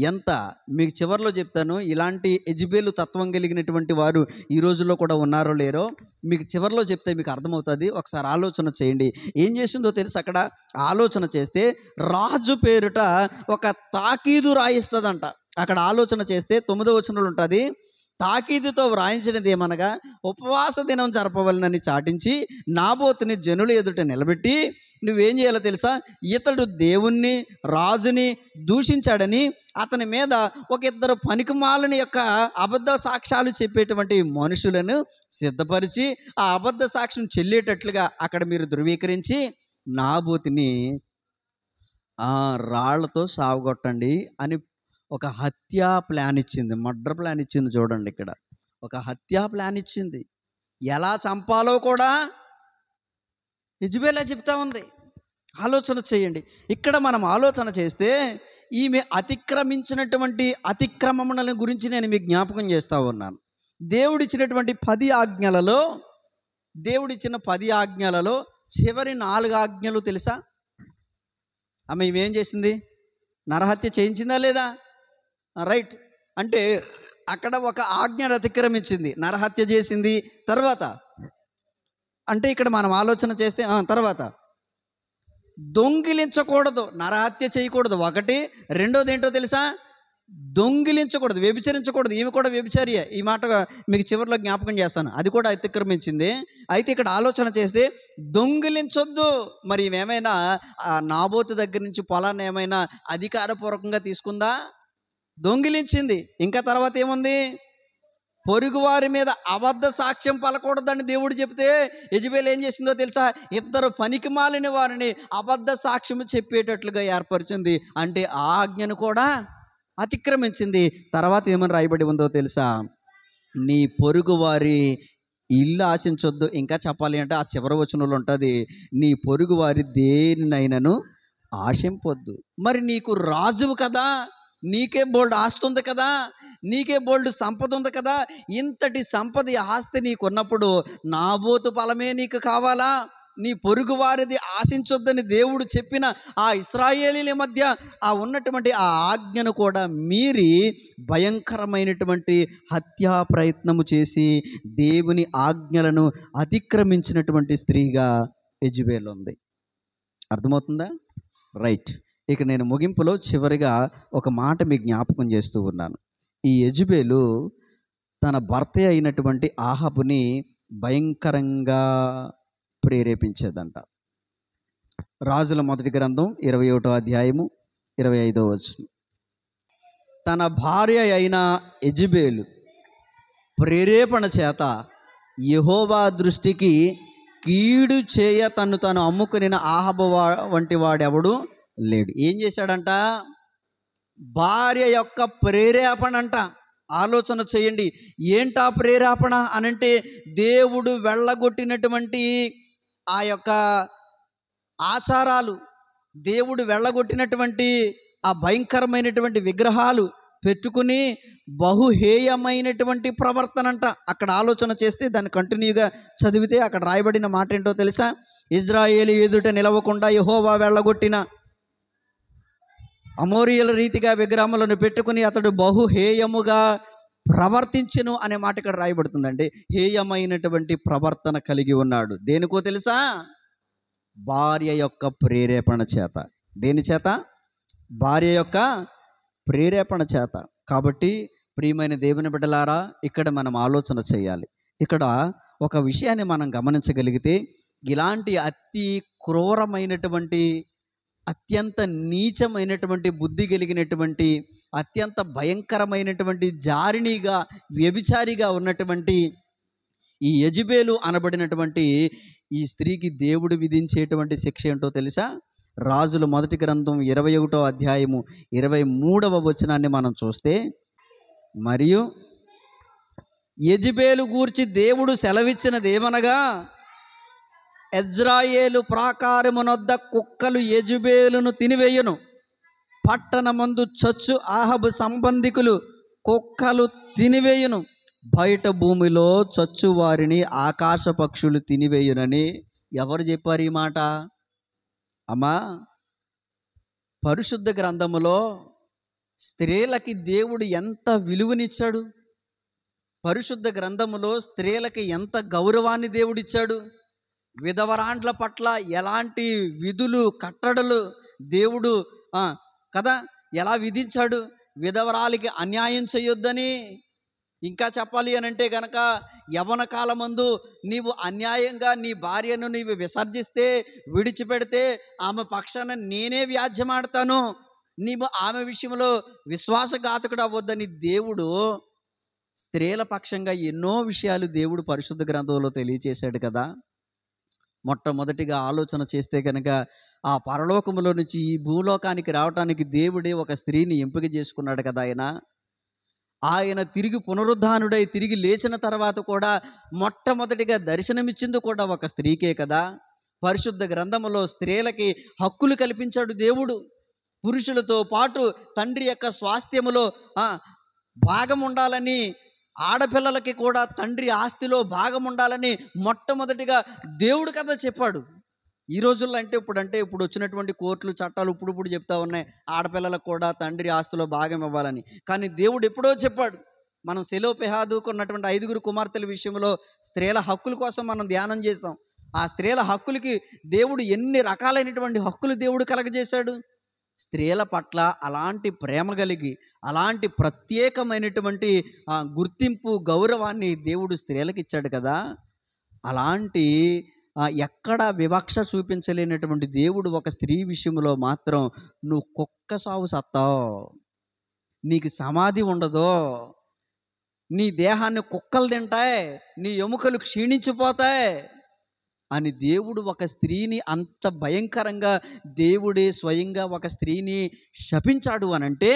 ఎంత మీకు చివరిలో చెప్తాను. ఇలాంటి యెజెబెలు తత్వం కలిగినటువంటి వారు ఈ రోజుల్లో కూడా ఉన్నారో లేరో మీకు చివరిలో చెప్తే మీకు అర్థమవుతుంది. ఒకసారి ఆలోచన చేయండి. ఏం చేసిందో తెలుసు? అక్కడ ఆలోచన చేస్తే రాజు పేరుట ఒక తాకీదు రాయిస్తుందంట. అక్కడ ఆలోచన చేస్తే 9వ వచనంలో ఉంటుంది, తాకీదుతో వ్రాయించినది ఏమనగా, ఉపవాస దినం జరపవలనని చాటించి నాబోతుని జనుల ఎదుట నిలబెట్టి, నువ్వేం చేయాలో తెలుసా? ఇతడు దేవుణ్ణి రాజుని దూషించాడని అతని మీద ఒక ఇద్దరు పనికిమాలిన యొక్క అబద్ధ సాక్ష్యాలు చెప్పేటువంటి మనుషులను సిద్ధపరిచి ఆ అబద్ధ సాక్ష్యం చెల్లేటట్లుగా అక్కడ మీరు ధృవీకరించి నాబోతుని రాళ్లతో సావగొట్టండి అని ఒక హత్యా ప్లాన్ ఇచ్చింది. మర్డర్ ప్లాన్ ఇచ్చింది. చూడండి, ఇక్కడ ఒక హత్యా ప్లాన్ ఇచ్చింది. ఎలా చంపాలో కూడా యెజెబెలే చెప్తా ఉంది. ఆలోచన చేయండి. ఇక్కడ మనం ఆలోచన చేస్తే ఈమె అతిక్రమించినటువంటి అతిక్రమముల గురించి నేను మీకు జ్ఞాపకం చేస్తూ ఉన్నాను. దేవుడిచ్చినటువంటి 10 ఆజ్ఞలలో దేవుడిచ్చిన 10 ఆజ్ఞలలో చివరి 4 ఆజ్ఞలు తెలుసా? ఆమె ఇవేం చేసింది? నరహత్య చేయించిందా లేదా? రైట్. అంటే అక్కడ ఒక ఆజ్ఞను అతిక్రమించింది, నరహత్య చేసింది. తర్వాత అంటే ఇక్కడ మనం ఆలోచన చేస్తే తర్వాత దొంగిలించకూడదు, నరహత్య చేయకూడదు ఒకటి. రెండోది ఏంటో తెలుసా? దొంగిలించకూడదు, వ్యభిచరించకూడదు. ఈమె కూడా వ్యభిచారియే. ఈ మాట మీకు చివరిలో జ్ఞాపకం చేస్తాను. అది కూడా అతిక్రమించింది. అయితే ఇక్కడ ఆలోచన చేస్తే దొంగిలించొద్దు. మరి ఏమైనా నాబోతు దగ్గర నుంచి పొలాన్ని ఏమైనా అధికారపూర్వకంగా తీసుకుందా? దొంగిలించింది. ఇంకా తర్వాత ఏముంది? పొరుగువారి మీద అబద్ధ సాక్ష్యం పలకూడదని దేవుడు చెప్తే యెజెబెలు ఏం చేసిందో తెలుసా? ఇద్దరు పనికిమాలిన వారిని అబద్ధ సాక్ష్యం చెప్పేటట్లుగా ఏర్పరిచింది. అంటే ఆ ఆజ్ఞను కూడా అతిక్రమించింది. తర్వాత ఏమని రాయబడి ఉందో తెలుసా? నీ పొరుగు వారి ఇల్లు ఆశించొద్దు. ఇంకా చెప్పాలి అంటే ఆ చివరి వచనంలో ఉంటుంది, నీ పొరుగు వారి దేనినైనాను ఆశింపొద్దు. మరి నీకు రాజువు కదా, నీకే బోల్డ్ ఆస్తి ఉంది కదా, నీకే బోల్డ్ సంపద ఉంది కదా, ఇంతటి సంపద ఆస్తి నీకున్నప్పుడు నాబోతు ఫలమే నీకు కావాలా? నీ పొరుగు వారిది ఆశించొద్దని దేవుడు చెప్పిన ఆ ఇశ్రాయేలీల మధ్య ఉన్నటువంటి ఆ ఆజ్ఞను కూడా మీరి భయంకరమైనటువంటి హత్యా ప్రయత్నము చేసి దేవుని ఆజ్ఞలను అతిక్రమించినటువంటి స్త్రీగా యెజెబెలు ఉంది. అర్థమవుతుందా? రైట్. ఇక నేను ముగింపులో చివరిగా ఒక మాట మీకు జ్ఞాపకం చేస్తూ ఉన్నాను. ఈ యెజెబెలు తన భర్త అయినటువంటి ఆహాబుని భయంకరంగా ప్రేరేపించేదంట. రాజుల మొదటి గ్రంథం 21వ అధ్యాయము 25వ వచనం. తన భార్య అయిన యెజెబెలు ప్రేరేపణ చేత యెహోవా దృష్టికి కీడు చేయ తను అమ్ముకుని ఆహాబు వంటి వాడెవడు లేడు. ఏం చేశాడంట? భార్య యొక్క ప్రేరేపణ అంట. ఆలోచన చేయండి. ఏంటా ప్రేరేపణ అనంటే, దేవుడు వెళ్ళగొట్టినటువంటి ఆ యొక్క ఆచారాలు, దేవుడు వెళ్ళగొట్టినటువంటి ఆ భయంకరమైనటువంటి విగ్రహాలు పెట్టుకుని బహుహేయమైనటువంటి ప్రవర్తన అంట. అక్కడ ఆలోచన చేస్తే దాన్ని కంటిన్యూగా చదివితే అక్కడ రాయబడిన మాట ఏంటో తెలుసా? ఇజ్రాయేలు ఎదుట నిలవకుండా యెహోవా వెళ్ళగొట్టిన అమోరీయుల రీతిగా విగ్రహములను పెట్టుకుని అతడు బహుహేయముగా ప్రవర్తించెను అనే మాట ఇక్కడ రాయబడుతుందండి. హేయమైనటువంటి ప్రవర్తన కలిగి ఉన్నాడు. దేనికో తెలుసా? భార్య యొక్క ప్రేరేపణ చేత. దేని చేత? భార్య యొక్క ప్రేరేపణ చేత. కాబట్టి ప్రియమైన దేవుని బిడ్డలారా, ఇక్కడ మనం ఆలోచన చేయాలి. ఇక్కడ ఒక విషయాన్ని మనం గమనించగలిగితే, ఇలాంటి అతి క్రూరమైనటువంటి, అత్యంత నీచమైనటువంటి బుద్ధి కలిగినటువంటి, అత్యంత భయంకరమైనటువంటి జారిణిగా, వ్యభిచారిగా ఉన్నటువంటి ఈ యెజెబెలు అనబడినటువంటి ఈ స్త్రీకి దేవుడు విధించేటువంటి శిక్ష ఏంటో తెలుసా? రాజుల మొదటి గ్రంథం 21వ అధ్యాయము 23వ వచనాన్ని మనం చూస్తే, మరియు యెజెబెలు గూర్చి దేవుడు సెలవిచ్చినది ఏమనగా, ఎజ్రాయేలు ప్రాకారమునొద్ద కుక్కలు యెజెబెలును తినివేయును. పట్టణమందు చచ్చు ఆహాబు సంబంధికులు కుక్కలు తినివేయును. బయట భూమిలో చచ్చు వారిని ఆకాశ పక్షులు తినివేయునని ఎవరు చెప్పారు ఈ మాట? అమ్మా, పరిశుద్ధ గ్రంథములో స్త్రీలకి దేవుడు ఎంత విలువనిచ్చాడు, పరిశుద్ధ గ్రంథములో స్త్రీలకి ఎంత గౌరవాన్ని దేవుడిచ్చాడు, విధవరాండ్ల పట్ల ఎలాంటి విధులు కట్టడలు దేవుడు కదా ఎలా విధించాడు. విధవరాలికి అన్యాయం చేయొద్దని. ఇంకా చెప్పాలి అని అంటే గనక యవ్వన కాలమందు నీవు అన్యాయంగా నీ భార్యను నీవు విసర్జిస్తే, విడిచిపెడితే ఆమె పక్షాన నేనే వ్యాజ్యమాడతాను, నీవు ఆమె విషయంలో విశ్వాసఘాతకుడు అవ్వద్దని దేవుడు స్త్రీల పక్షంగా ఎన్నో విషయాలు దేవుడు పరిశుద్ధ గ్రంథంలో తెలియచేశాడు కదా. మొట్టమొదటిగా ఆలోచన చేస్తే కనుక ఆ పరలోకములో నుంచి ఈ భూలోకానికి రావటానికి దేవుడే ఒక స్త్రీని ఎంపిక చేసుకున్నాడు కదా. ఆయన తిరిగి పునరుద్ధానుడై తిరిగి లేచిన తర్వాత కూడా మొట్టమొదటిగా దర్శనమిచ్చింది కూడా ఒక స్త్రీకే కదా. పరిశుద్ధ గ్రంథములో స్త్రీలకి హక్కులు కల్పించాడు దేవుడు. పురుషులతో పాటు తండ్రి యొక్క స్వాస్థ్యములో భాగం ఉండాలని, ఆడపిల్లలకి కూడా తండ్రి ఆస్తిలో భాగం ఉండాలని మొట్టమొదటిగా దేవుడు కదా చెప్పాడు. ఈ రోజుల్లో ఇప్పుడు వచ్చినటువంటి కోర్టులు చట్టాలు ఇప్పుడు చెప్తా ఉన్నాయి ఆడపిల్లలకు కూడా తండ్రి ఆస్తిలో భాగం ఇవ్వాలని. కానీ దేవుడు ఎప్పుడో చెప్పాడు. మనం సెలోపెహాదుకు ఉన్నటువంటి 5 కుమార్తెల విషయంలో స్త్రీల హక్కుల కోసం మనం ధ్యానం చేసాం. ఆ స్త్రీల హక్కులకి దేవుడు ఎన్ని రకాలైనటువంటి హక్కులు దేవుడు కలగజేశాడు. స్త్రీల పట్ల అలాంటి ప్రేమ కలిగి అలాంటి ప్రత్యేకమైనటువంటి గుర్తింపు గౌరవాన్ని దేవుడు స్త్రీలకు ఇచ్చాడు కదా. అలాంటి ఎక్కడ వివక్ష చూపించలేనటువంటి దేవుడు ఒక స్త్రీ విషయంలో మాత్రం నువ్వు కుక్క సావు సత్తావు, నీకు సమాధి ఉండదు, నీ దేహాన్ని కుక్కలు తింటాయి, నీ ఎముకలు క్షీణించిపోతాయి అని దేవుడు ఒక స్త్రీని అంత భయంకరంగా దేవుడే స్వయంగా ఒక స్త్రీని శపించాడు అనంటే,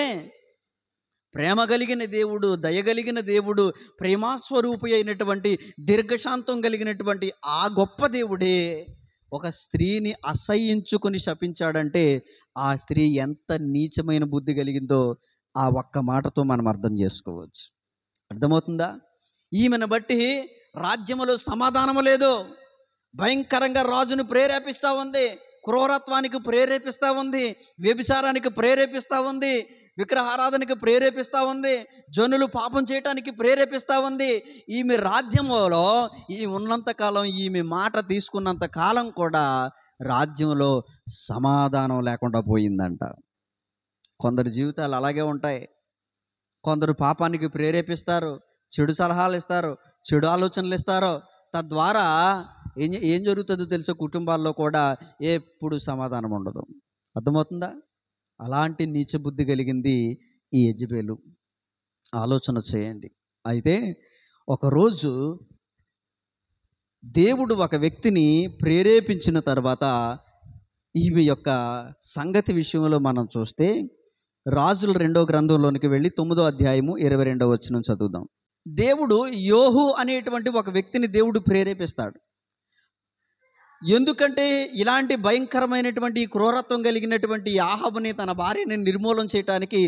ప్రేమ కలిగిన దేవుడు, దయగలిగిన దేవుడు, ప్రేమాస్వరూపి అయినటువంటి దీర్ఘశాంతం కలిగినటువంటి ఆ గొప్ప దేవుడే ఒక స్త్రీని అసహ్యించుకొని శపించాడంటే ఆ స్త్రీ ఎంత నీచమైన బుద్ధి కలిగిందో ఆ ఒక్క మాటతో మనం అర్థం చేసుకోవచ్చు. అర్థమవుతుందా? ఈమెను బట్టి రాజ్యములో సమాధానము లేదు. భయంకరంగా రాజును ప్రేరేపిస్తూ ఉంది, క్రూరత్వానికి ప్రేరేపిస్తూ ఉంది, వ్యభిచారానికి ప్రేరేపిస్తూ ఉంది, విగ్రహారాధనకి ప్రేరేపిస్తూ ఉంది, జనులు పాపం చేయటానికి ప్రేరేపిస్తూ ఉంది. ఈమె రాజ్యంలో ఉన్నంతకాలం, ఈమె మాట తీసుకున్నంత కాలం కూడా రాజ్యంలో సమాధానం లేకుండా పోయిందంట. కొందరు జీవితాలు అలాగే ఉంటాయి. కొందరు పాపానికి ప్రేరేపిస్తారు, చెడు సలహాలు ఇస్తారు, చెడు ఆలోచనలు ఇస్తారు. తద్వారా ఏం జరుగుతుందో తెలుసా, కుటుంబాల్లో కూడా ఎప్పుడు సమాధానం ఉండదు. అర్థమవుతుందా? అలాంటి నీచ బుద్ధి కలిగింది ఈ యెజెబెలు. ఆలోచన చేయండి. అయితే ఒకరోజు దేవుడు ఒక వ్యక్తిని ప్రేరేపించిన తర్వాత ఈమె యొక్క సంగతి విషయంలో మనం చూస్తే రాజుల 2వ గ్రంథంలోనికి వెళ్ళి 9వ అధ్యాయము 22వ వచనం చదువుదాం. దేవుడు యోహు అనేటువంటి ఒక వ్యక్తిని దేవుడు ప్రేరేపిస్తాడు. ఎందుకంటే ఇలాంటి భయంకరమైనటువంటి క్రూరత్వం కలిగినటువంటి ఆహాబుని, తన భార్యని నిర్మూలన చేయడానికి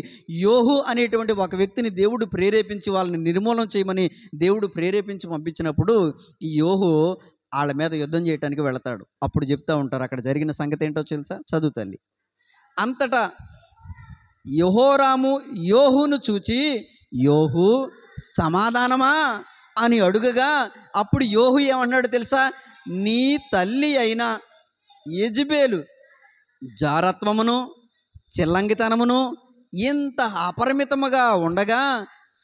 యోహు అనేటువంటి ఒక వ్యక్తిని దేవుడు ప్రేరేపించి వాళ్ళని నిర్మూలన చేయమని దేవుడు ప్రేరేపించి పంపించినప్పుడు ఈ యోహు వాళ్ళ మీద యుద్ధం చేయడానికి వెళతాడు. అప్పుడు చెప్తూ ఉంటారు అక్కడ జరిగిన సంగతి ఏంటో తెలుసా? చదువు తల్లి. అంతటా యెహోరాము యోహును చూచి, యోహు సమాధానమా అని అడుగగా అప్పుడు యోహు ఏమన్నాడు తెలుసా? నీ తల్లి అయిన యెజెబెలు జారత్వమును చిల్లంగితనమును ఇంత అపరిమితముగా ఉండగా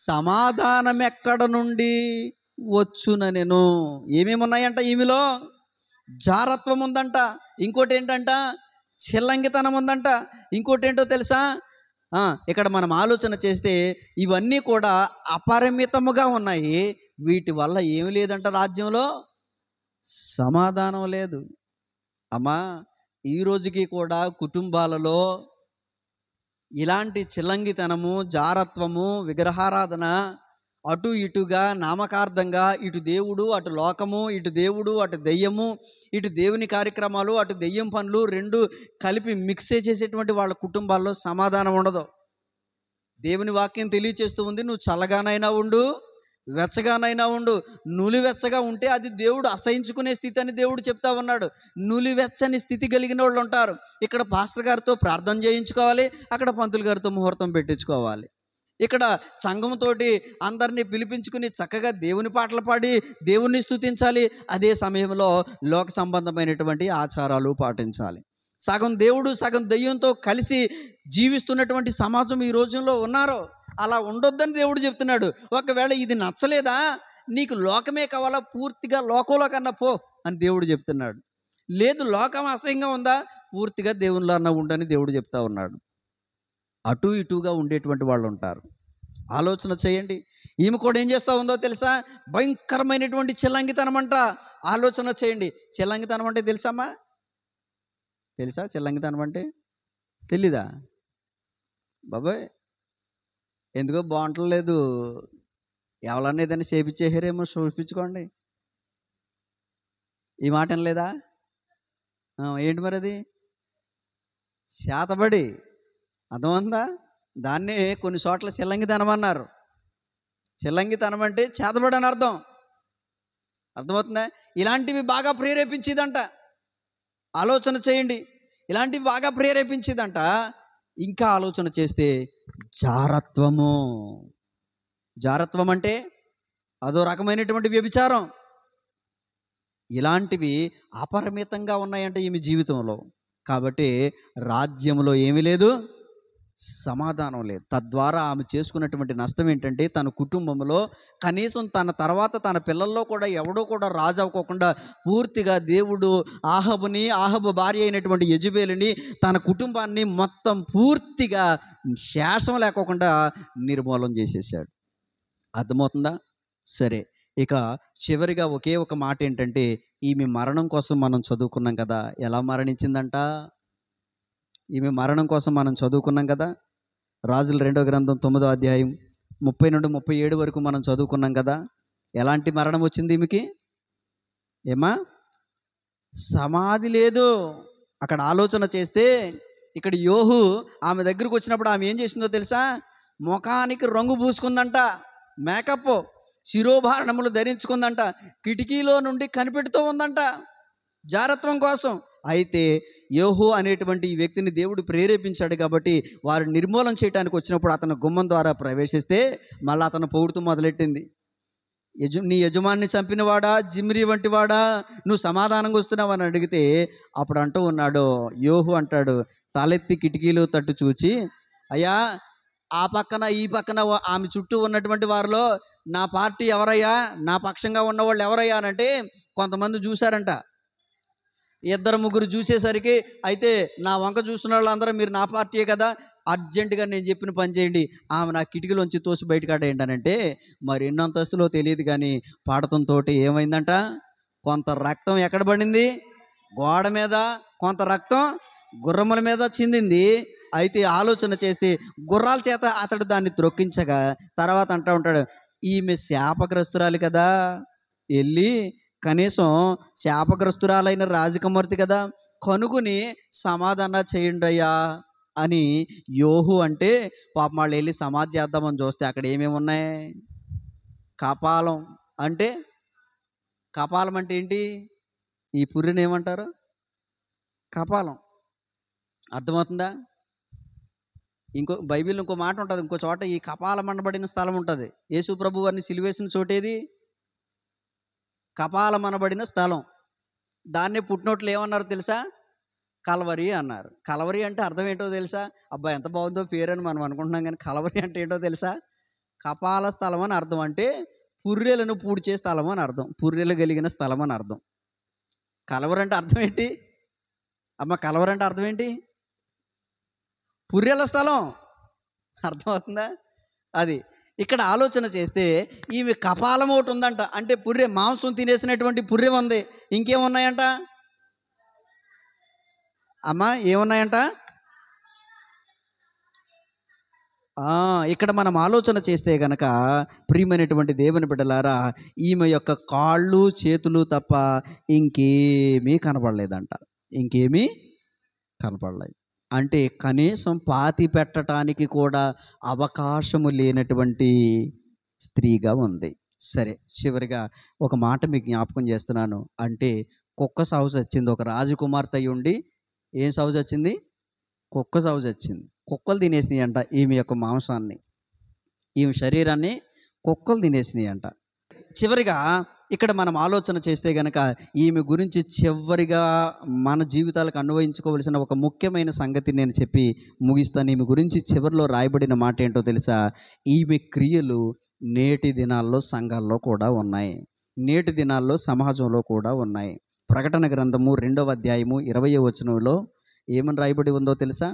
సమాధానం ఎక్కడ నుండి వచ్చుననెను. ఏమేమి ఉన్నాయంట ఈమెలో? జారత్వం ఉందంట, ఇంకోటి ఏంటంట చిల్లంగితనం ఉందంట, ఇంకోటి ఏంటో తెలుసా? ఇక్కడ మనం ఆలోచన చేస్తే ఇవన్నీ కూడా అపరిమితముగా ఉన్నాయి. వీటి వల్ల ఏమి లేదంట, రాజ్యంలో సమాధానం లేదు. అమ్మా, ఈ రోజుకి కూడా కుటుంబాలలో ఇలాంటి చిల్లంగితనము, జారత్వము, విగ్రహారాధన అటు ఇటుగా నామకార్థంగా, ఇటు దేవుడు అటు లోకము, ఇటు దేవుడు అటు దెయ్యము, ఇటు దేవుని కార్యక్రమాలు అటు దెయ్యం పనులు రెండు కలిపి మిక్సే చేసేటువంటి వాళ్ళ కుటుంబాల్లో సమాధానం ఉండదు. దేవుని వాక్యం తెలియచేస్తూ ఉంది, నువ్వు చల్లగానైనా ఉండు, వెచ్చగానైనా ఉండు. నులివెచ్చగా ఉంటే అది దేవుడు అసహించుకునే స్థితి అని దేవుడు చెప్తా ఉన్నాడు. నులివెచ్చని స్థితి కలిగిన వాళ్ళు ఉంటారు. ఇక్కడ పాస్టర్ గారితో ప్రార్థన చేయించుకోవాలి, అక్కడ పంతులు గారితో ముహూర్తం పెట్టించుకోవాలి. ఇక్కడ సంఘంతోటి అందరినీ పిలిపించుకుని చక్కగా దేవుని పాటలు పాడి దేవుణ్ణి స్తుతించాలి. అదే సమయంలో లోక సంబంధమైనటువంటి ఆచారాలు పాటించాలి. సగం దేవుడు సగం దెయ్యంతో కలిసి జీవిస్తున్నటువంటి సమాజం ఈ రోజుల్లో ఉన్నారు. అలా ఉండొద్దని దేవుడు చెప్తున్నాడు. ఒకవేళ ఇది నచ్చలేదా, నీకు లోకమే కావాలా, పూర్తిగా లోకంలో కన్నా పో అని దేవుడు చెప్తున్నాడు. లేదు లోకం అసహ్యంగా ఉందా, పూర్తిగా దేవునిలో అన్న ఉండని దేవుడు చెప్తా ఉన్నాడు. అటు ఇటుగా ఉండేటువంటి వాళ్ళు ఉంటారు. ఆలోచన చేయండి. ఈమె కూడా ఏం చేస్తూ ఉందో తెలుసా, భయంకరమైనటువంటి చిల్లంగితనం అంట. ఆలోచన చేయండి. చిల్లంగితనం అంటే తెలుసమ్మా? తెలుసా చిల్లంగితనం అంటే? తెలీదా బాబాయ్? ఎందుకో బాగుంటలేదు. ఎవరన్నా ఏదైనా చేపించేసారేమో చూపించుకోండి. ఈ మాట లేదా? ఏంటి మరి అది? శాతబడి అర్థమందా? దాన్నే కొన్ని చోట్ల చిల్లంగితనం అన్నారు. చిల్లంగితనం అంటే చేతబడి అని అర్థం. అర్థమవుతుందా? ఇలాంటివి బాగా ప్రేరేపించేదంట. ఆలోచన చేయండి. ఇలాంటివి బాగా ప్రేరేపించేదంట. ఇంకా ఆలోచన చేస్తే జారత్వము. జారత్వం అంటే అదో రకమైనటువంటి వ్యభిచారం. ఇలాంటివి అపరిమితంగా ఉన్నాయంట ఈమె జీవితంలో. కాబట్టి రాజ్యంలో ఏమీ లేదు, సమాధానం లేదు. తద్వారా ఆమె చేసుకున్నటువంటి నష్టం ఏంటంటే, తన కుటుంబంలో కనీసం తన తర్వాత తన పిల్లల్లో కూడా ఎవడో కూడా రాజు అవ్వకుండా పూర్తిగా దేవుడు ఆహాబు భార్య అయినటువంటి యెజబెలుని, తన కుటుంబాన్ని మొత్తం పూర్తిగా శేషం లేకోకుండా నిర్మూలన చేసేసాడు. అర్థమవుతుందా? సరే, ఇక చివరిగా ఒకే ఒక మాట ఏంటంటే, ఈమె మరణం కోసం మనం చదువుకున్నాం కదా. ఎలా మరణించిందంట? ఈమె మరణం కోసం మనం చదువుకున్నాం కదా. రాజుల 2వ గ్రంథం 9వ అధ్యాయం 30 నుండి 37 వరకు మనం చదువుకున్నాం కదా. ఎలాంటి మరణం వచ్చింది ఈమెకి? ఏమా? సమాధి లేదు. అక్కడ ఆలోచన చేస్తే, ఇక్కడ యోహు ఆమె దగ్గరకు వచ్చినప్పుడు ఆమె ఏం చేసిందో తెలుసా? ముఖానికి రంగు పూసుకుందంట, మేకప్, శిరోభారణములు ధరించుకుందంట, కిటికీలో నుండి కనిపెడుతూ ఉందంట జారత్వం కోసం. అయితే యోహు అనేటువంటి ఈ వ్యక్తిని దేవుడు ప్రేరేపించాడు కాబట్టి వారు నిర్మూలన చేయడానికి వచ్చినప్పుడు అతను గుమ్మం ద్వారా ప్రవేశిస్తే మళ్ళీ అతను పొగుడుతూ మొదలెట్టింది. నీ యజమాన్ని చంపినవాడా, జిమ్రీ వంటి వాడా, నువ్వు సమాధానంగా వస్తున్నావు అని అడిగితే అప్పుడు అంటూ ఉన్నాడు యోహు, అంటాడు, తలెత్తి కిటికీలు తట్టు చూచి, అయ్యా ఆ పక్కన ఈ పక్కన ఆమె చుట్టూ ఉన్నటువంటి వారిలో నా పార్టీ ఎవరయ్యా, నా పక్షంగా ఉన్నవాళ్ళు ఎవరయ్యా అనంటే కొంతమంది చూశారంట. 2-3 చూసేసరికి, అయితే నా వంక చూస్తున్న వాళ్ళందరూ మీరు నా పార్టీయే కదా, అర్జెంటుగా నేను చెప్పిన పని చేయండి, ఆమె నా కిటికీలోంచి తోసి బయటకాడేయండి అని అంటే, మరి ఎన్నో అంతస్తులో తెలియదు కానీ పాడతంతో ఏమైందంట, కొంత రక్తం ఎక్కడ పడింది? గోడ మీద. కొంత రక్తం గుర్రముల మీద చిందింది. అయితే ఆలోచన చేస్తే గుర్రాల చేత అతడు దాన్ని త్రొక్కించగా తర్వాత అంటూ ఉంటాడు, ఈమె శాపగ్రస్తురాలు కదా, వెళ్ళి కనీసం శాపగ్రస్తురాలైన రాజకుమార్తె కదా, కనుగొని సమాధానం చేయండి అయ్యా అని యోహు అంటే, పాపం వాళ్ళు వెళ్ళి సమాధి చేద్దామని చూస్తే అక్కడ ఏమేమి ఉన్నాయి? కపాలం. అంటే కపాలం అంటే ఏంటి? ఈ పుర్రెని ఏమంటారు? కపాలం. అర్థమవుతుందా? బైబిల్లో ఇంకో మాట ఉంటుంది, ఇంకో చోట ఈ కపాలం అనబడిన స్థలం ఉంటుంది. యేసు ప్రభు వారిని సిలువేసిన చోటేది? కపాలం అనబడిన స్థలం. దాన్నే పుట్టినోట్లు ఏమన్నారు తెలుసా? కల్వరి అన్నారు. కల్వరి అంటే అర్థం ఏంటో తెలుసా? అబ్బా ఎంత బాగుందో పేరు అని మనం అనుకుంటున్నాం, కానీ కల్వరి అంటే ఏంటో తెలుసా? కపాల స్థలం అని అర్థం. అంటే పుర్రెలను పూడ్చే స్థలం అని అర్థం, పుర్రెలు కలిగిన స్థలం అని అర్థం. కలవరి అంటే అర్థం ఏంటి అమ్మ? కలవరి అంటే అర్థం ఏంటి? పుర్రెల స్థలం. అర్థమవుతుందా? అది ఇక్కడ ఆలోచన చేస్తే ఈమె కపాలం ఒకటి ఉందంట. అంటే పుర్రె, మాంసం తినేసినటువంటి పుర్రె ఉంది. ఇంకేమున్నాయంట అమ్మా? ఏమున్నాయంట? ఇక్కడ మనం ఆలోచన చేస్తే గనక ప్రియమైనటువంటి దేవుని బిడ్డలారా, ఈమె యొక్క కాళ్ళు చేతులు తప్ప ఇంకేమీ కనపడలేదంట. ఇంకేమీ కనపడలేదు. అంటే కనీసం పాతి పెట్టడానికి కూడా అవకాశము లేనటువంటి స్త్రీగా ఉంది. సరే, చివరిగా ఒక మాట మీకు జ్ఞాపకం చేస్తున్నాను. అంటే కుక్క సావు చచ్చింది. ఒక రాజకుమార్తె అయి ఉండి ఏం సావు చచ్చింది? కుక్క సావు చచ్చింది. కుక్కలు తినేసినాయి అంట ఈమె యొక్క మాంసాన్ని, ఈమె శరీరాన్ని కుక్కలు తినేసినాయి అంట. చివరిగా ఇక్కడ మనం ఆలోచన చేస్తే గనక ఈమె గురించి చివరిగా మన జీవితాలకు అన్వయించుకోవలసిన ఒక ముఖ్యమైన సంగతి నేను చెప్పి ముగిస్తాను. ఈమె గురించి చివరిలో రాయబడిన మాట ఏంటో తెలుసా? ఈమె క్రియలు నేటి దినాల్లో సంఘాల్లో కూడా ఉన్నాయి, నేటి దినాల్లో సమాజంలో కూడా ఉన్నాయి. ప్రకటన గ్రంథము 2వ అధ్యాయము 20వ వచనంలో ఏమని రాయబడి ఉందో తెలుసా?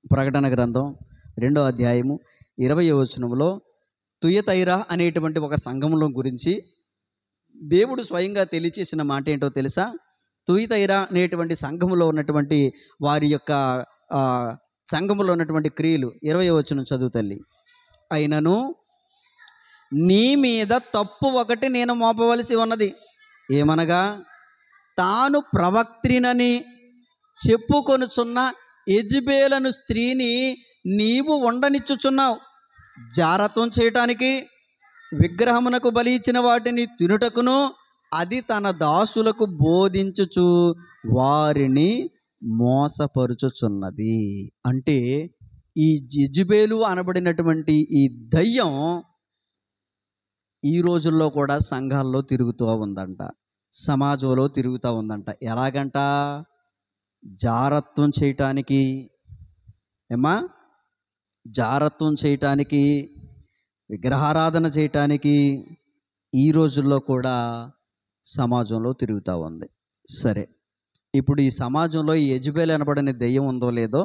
ప్రకటన గ్రంథం 2వ అధ్యాయము 20వ వచనంలో తుయతైరా అనేటువంటి ఒక సంఘంలో గురించి దేవుడు స్వయంగా తెలియచేసిన మాట ఏంటో తెలుసా? తుయతైరా అనేటువంటి సంఘములో ఉన్నటువంటి వారి యొక్క సంఘములో ఉన్నటువంటి క్రియలు 20వ వచనం చదువు తల్లి. అయినను నీ మీద తప్పు ఒకటి నేను మోపవలసి ఉన్నది. ఏమనగా, తాను ప్రవక్త్రినని చెప్పుకొనుచున్న యెజబెలను స్త్రీని నీవు ఉండనిచ్చుచున్నావు. జారత్వం చేయటానికి, విగ్రహమునకు బలి ఇచ్చిన వాటిని తినుటకును అది తన దాసులకు బోధించుచు వారిని మోసపరుచుచున్నది. అంటే ఈ యెజబెలు అనబడినటువంటి ఈ దయ్యం ఈ రోజుల్లో కూడా సంఘాల్లో తిరుగుతూ ఉందంట, సమాజంలో తిరుగుతూ ఉందంట. ఎలాగంట? జారత్వం చేయటానికి, జారత్వం చేయటానికి, విగ్రహారాధన చేయటానికి ఈ రోజుల్లో కూడా సమాజంలో తిరుగుతూ ఉంది. సరే, ఇప్పుడు ఈ సమాజంలో ఈ యెజబెల్ అనబడని దెయ్యం ఉందో లేదో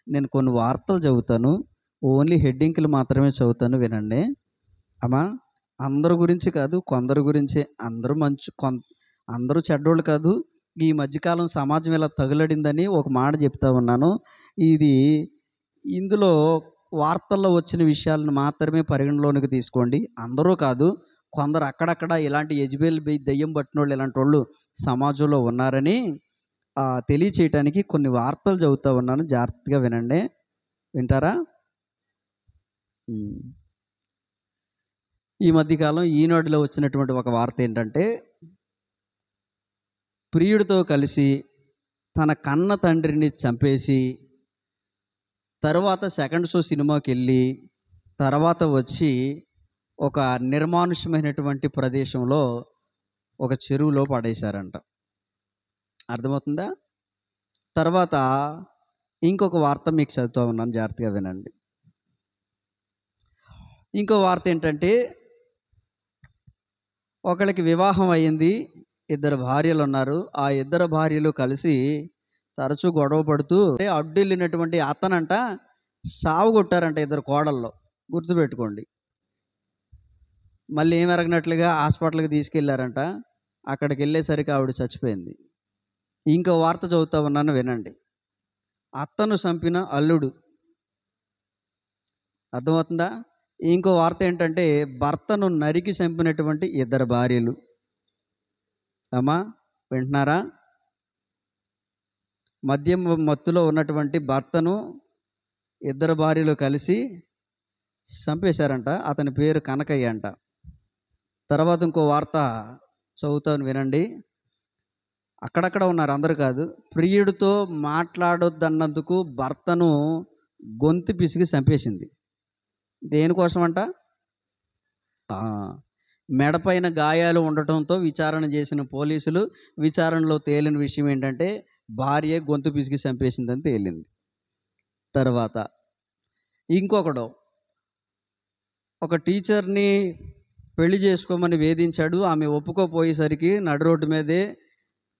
నేను కొన్ని వార్తలు చదువుతాను. ఓన్లీ హెడ్డింగ్లు మాత్రమే చదువుతాను, వినండి అమ్మా. అందరి గురించి కాదు, కొందరు గురించే. అందరూ చెడ్డోళ్ళు కాదు. ఈ మధ్యకాలం సమాజం ఇలా తగులడిందని ఒక మాట చెప్తా ఉన్నాను. ఇందులో వార్తల్లో వచ్చిన విషయాలను మాత్రమే పరిగణలోనికి తీసుకోండి. అందరూ కాదు, కొందరు అక్కడక్కడ ఇలాంటి యెజబెల్ దెయ్యం పట్టిన వాళ్ళు, ఇలాంటి వాళ్ళు సమాజంలో ఉన్నారని తెలియచేయటానికి కొన్ని వార్తలు చదువుతూ ఉన్నాను. జాగ్రత్తగా వినండి. వింటారా? ఈ మధ్యకాలం ఈనాడులో వచ్చినటువంటి ఒక వార్త ఏంటంటే, ప్రియుడితో కలిసి తన కన్న తండ్రిని చంపేసి తర్వాత సెకండ్ షో సినిమాకి వెళ్ళి తర్వాత వచ్చి ఒక నిర్మానుష్యమైనటువంటి ప్రదేశంలో ఒక చెరువులో పడేశారంట. అర్థమవుతుందా? తర్వాత ఇంకొక వార్త మీకు చదువుతూ ఉన్నాను, జాగ్రత్తగా వినండి. ఇంకో వార్త ఏంటంటే, ఒకళ్ళకి వివాహం అయ్యింది, 2 భార్యలు ఉన్నారు. ఆ 2 భార్యలు కలిసి తరచూ గొడవ పడుతూ అడ్డెళ్ళినటువంటి అతనంట సావు కొట్టారంట 2 కోడల్లో. గుర్తుపెట్టుకోండి. మళ్ళీ ఏం ఎరగనట్లుగా హాస్పిటల్కి తీసుకెళ్లారంట. అక్కడికి వెళ్ళేసరికి ఆవిడ చచ్చిపోయింది. ఇంకో వార్త చదువుతా ఉన్నాను, వినండి. అత్తను చంపిన అల్లుడు. అర్థమవుతుందా? ఇంకో వార్త ఏంటంటే, భర్తను నరికి చంపినటువంటి 2 భార్యలు. అమ్మా వింటున్నారా? మద్యం మత్తులో ఉన్నటువంటి భర్తను 2 భార్యలు కలిసి చంపేశారంట. అతని పేరు కనకయ్య అంట. తర్వాత ఇంకో వార్త చదువుతాను, వినండి. అక్కడక్కడ ఉన్నారు, అందరూ కాదు. ప్రియుడితో మాట్లాడొద్దన్నందుకు భర్తను గొంతు పిసికి చంపేసింది. దేనికోసం అంట? మెడపైన గాయాలు ఉండటంతో విచారణ చేసిన పోలీసులు విచారణలో తేలిన విషయం ఏంటంటే, భార్య గొంతు పిసికి చంపేసిందని తేలింది. తర్వాత ఇంకొకడు ఒక టీచర్ని పెళ్లి చేసుకోమని వేధించాడు. ఆమె ఒప్పుకోపోయేసరికి నడు రోడ్డు మీదే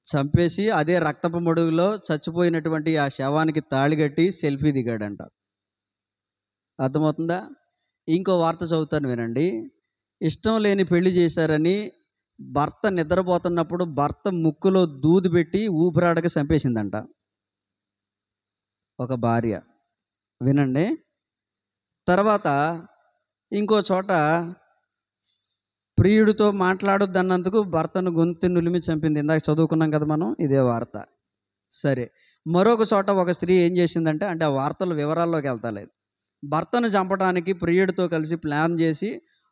చంపేసి అదే రక్తపు మడుగులో చచ్చిపోయినటువంటి ఆ శవానికి తాళిగట్టి సెల్ఫీ దిగాడంట. అర్థమవుతుందా? ఇంకో వార్త చదువుతాను, వినండి. ఇష్టం లేని పెళ్లి చేశారని భర్త నిద్రపోతున్నప్పుడు భర్త ముక్కులో దూది పెట్టి ఊపిరాడక చంపేసిందంట ఒక భార్య. వినండి. తర్వాత ఇంకో చోట ప్రియుడితో మాట్లాడొద్దన్నందుకు భర్తను గొంతు నులిమి చంపింది. ఇందాక చదువుకున్నాం కదా మనం, ఇదే వార్త. సరే, మరొక చోట ఒక స్త్రీ ఏం చేసిందంటే, అంటే ఆ వార్తల వివరాల్లోకి వెళ్తలేదు, భర్తను చంపడానికి ప్రియుడితో కలిసి ప్లాన్ చేసి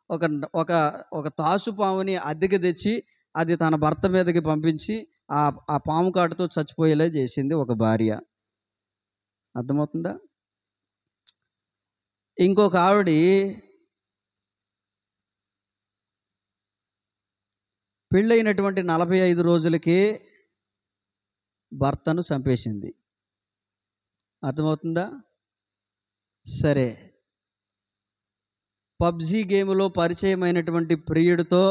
ఒక ఒక ఒక తాసుపాముని అద్దెకి తెచ్చి అది తన భర్త మీదకి పంపించి ఆ ఆ పాము కాటుతో చచ్చిపోయేలా చేసింది ఒక భార్య. అర్థమవుతుందా? ఇంకొక ఆవిడ పెళ్ళైనటువంటి 45 రోజులకే భర్తను చంపేసింది. అర్థమవుతుందా? సరే, పబ్జీ గేమ్లో పరిచయమైనటువంటి ప్రియుడితో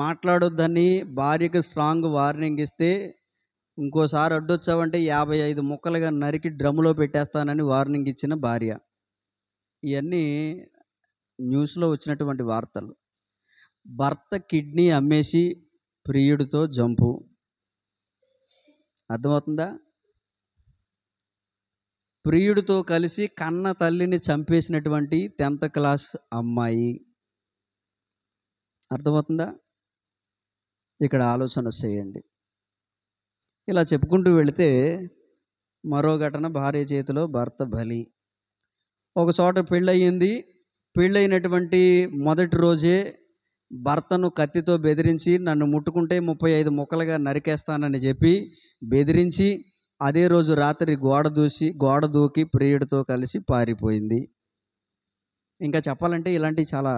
మాట్లాడొద్దని భార్యకు స్ట్రాంగ్ వార్నింగ్ ఇస్తే, ఇంకోసారి అడ్డొచ్చావంటే 55 ముక్కలుగా నరికి డ్రమ్ములో పెట్టేస్తానని వార్నింగ్ ఇచ్చిన భార్య. ఇవన్నీ న్యూస్లో వచ్చినటువంటి వార్తలు. భర్త కిడ్నీ అమ్మేసి ప్రియుడితో జంపు. అర్థమవుతుందా? ప్రియుడితో కలిసి కన్న తల్లిని చంపేసినటువంటి 10th క్లాస్ అమ్మాయి. అర్థమవుతుందా? ఇక్కడ ఆలోచన చేయండి. ఇలా చెప్పుకుంటూ వెళితే మరో ఘటన, భార్య చేతిలో భర్త బలి. ఒక చోట పెళ్ళయింది. పెళ్ళైనటువంటి మొదటి రోజే భర్తను కత్తితో బెదిరించి, నన్ను ముట్టుకుంటే 35 ముక్కలుగా నరికేస్తానని చెప్పి బెదిరించి, అదే రోజు రాత్రి గోడ దూకి ప్రియుడితో కలిసి పారిపోయింది. ఇంకా చెప్పాలంటే ఇలాంటివి చాలా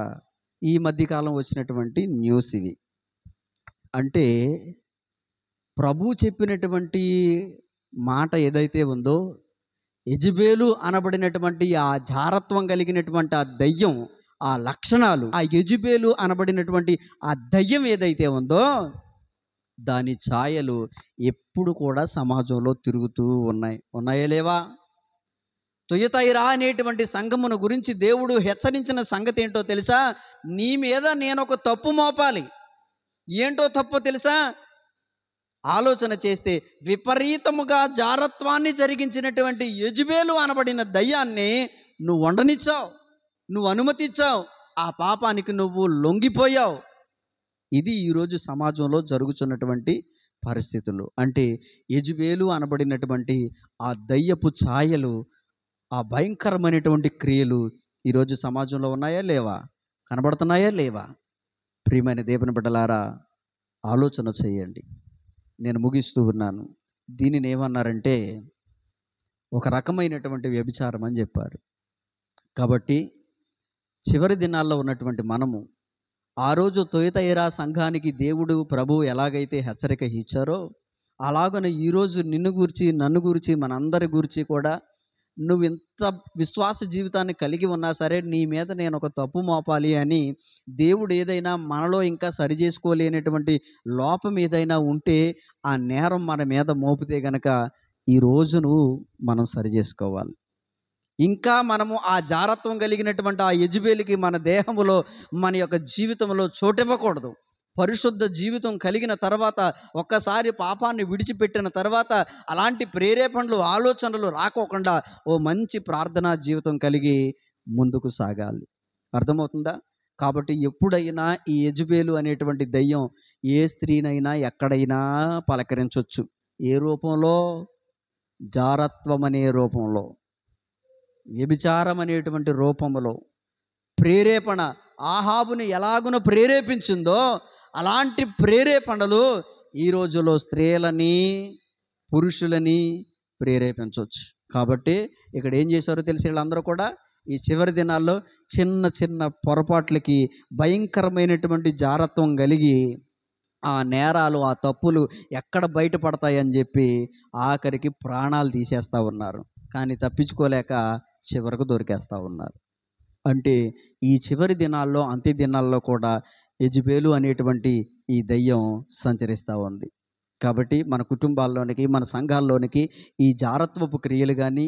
ఈ మధ్యకాలం వచ్చినటువంటి న్యూస్ ఇవి. అంటే ప్రభు చెప్పినటువంటి మాట ఏదైతే ఉందో, యెజబేలు అనబడినటువంటి ఆ జారత్వం కలిగినటువంటి ఆ దయ్యం, ఆ లక్షణాలు, ఆ యెజబేలు అనబడినటువంటి ఆ దయ్యం ఏదైతే ఉందో దాని ఛాయలు ఎప్పుడు కూడా సమాజంలో తిరుగుతూ ఉన్నాయా లేవా? తుయతైరా అనేటువంటి సంఘమును గురించి దేవుడు హెచ్చరించిన సంగతి ఏంటో తెలుసా? నీ మీద నేను ఒక తప్పు మోపాలి. ఏంటో తప్పు తెలుసా? ఆలోచన చేస్తే విపరీతముగా జారత్వాన్ని జరిగించినటువంటి యెజబేలు అనబడిన దయ్యాన్ని నువ్వు వండనిచ్చావు, నువ్వు అనుమతించావు, ఆ పాపానికి నువ్వు లొంగిపోయావు. ఇది ఈరోజు సమాజంలో జరుగుతున్నటువంటి పరిస్థితులు. అంటే యెజబేలు అనబడినటువంటి ఆ దయ్యపు ఛాయలు, ఆ భయంకరమైనటువంటి క్రియలు ఈరోజు సమాజంలో ఉన్నాయా లేవా? కనబడుతున్నాయా లేవా? ప్రియమైన దేవుని బిడ్డలారా, ఆలోచన చేయండి. నేను ముగిస్తూ ఉన్నాను. దీనిని ఏమన్నారంటే ఒక రకమైనటువంటి వ్యభిచారం అని చెప్పారు. కాబట్టి చివరి దినాల్లో ఉన్నటువంటి మనము, ఆ రోజు తుయతైరా సంఘానికి దేవుడు ప్రభువు ఎలాగైతే హెచ్చరిక ఇచ్చారో, అలాగనే ఈరోజు నిన్ను గూర్చి, నన్ను గూర్చి, మనందరి గూర్చి కూడా, నువ్వు ఎంత విశ్వాస జీవితాన్ని కలిగి ఉన్నా సరే నీ మీద నేను ఒక తప్పు మోపాలి అని దేవుడు ఏదైనా మనలో ఇంకా సరి చేసుకోలేనటువంటి లోపం ఏదైనా ఉంటే ఆ నేరం మన మీద మోపితే గనక ఈ రోజును మనం సరి చేసుకోవాలి. ఇంకా మనము ఆ జారత్వం కలిగినటువంటి ఆ యెజబేలుకి మన దేహములో, మన యొక్క జీవితంలో చోటివ్వకూడదు. పరిశుద్ధ జీవితం కలిగిన తర్వాత, ఒక్కసారి పాపాన్ని విడిచిపెట్టిన తర్వాత అలాంటి ప్రేరేపణలు, ఆలోచనలు రాకోకుండా ఓ మంచి ప్రార్థనా జీవితం కలిగి ముందుకు సాగాలి. అర్థమవుతుందా? కాబట్టి ఎప్పుడైనా ఈ యెజబేలు అనేటువంటి దయ్యం ఏ స్త్రీనైనా ఎక్కడైనా పలకరించవచ్చు. ఏ రూపంలో? జారత్వం అనే రూపంలో, వ్యభిచారం అనేటువంటి రూపంలో. ప్రేరేపణ ఆహాబుని ఎలాగున ప్రేరేపించిందో అలాంటి ప్రేరేపణలు ఈ రోజులో స్త్రీలని, పురుషులని ప్రేరేపించవచ్చు. కాబట్టి ఇక్కడ ఏం చేశారో తెలిసి వీళ్ళందరూ కూడా ఈ చివరి దినాల్లో చిన్న చిన్న పొరపాట్లకి భయంకరమైనటువంటి జారత్వం కలిగి ఆ నేరాలు, ఆ తప్పులు ఎక్కడ బయటపడతాయని చెప్పి ఆఖరికి ప్రాణాలు తీసేస్తూ ఉన్నారు. కానీ తప్పించుకోలేక చివరకు దొరికేస్తూ ఉన్నారు. అంటే ఈ చివరి దినాల్లో, అంత్య దినాల్లో కూడా యెజబేలు అనేటువంటి ఈ దయ్యం సంచరిస్తూ ఉంది. కాబట్టి మన కుటుంబాల్లోనికి, మన సంఘాల్లోనికి ఈ జారత్వపు క్రియలు కానీ,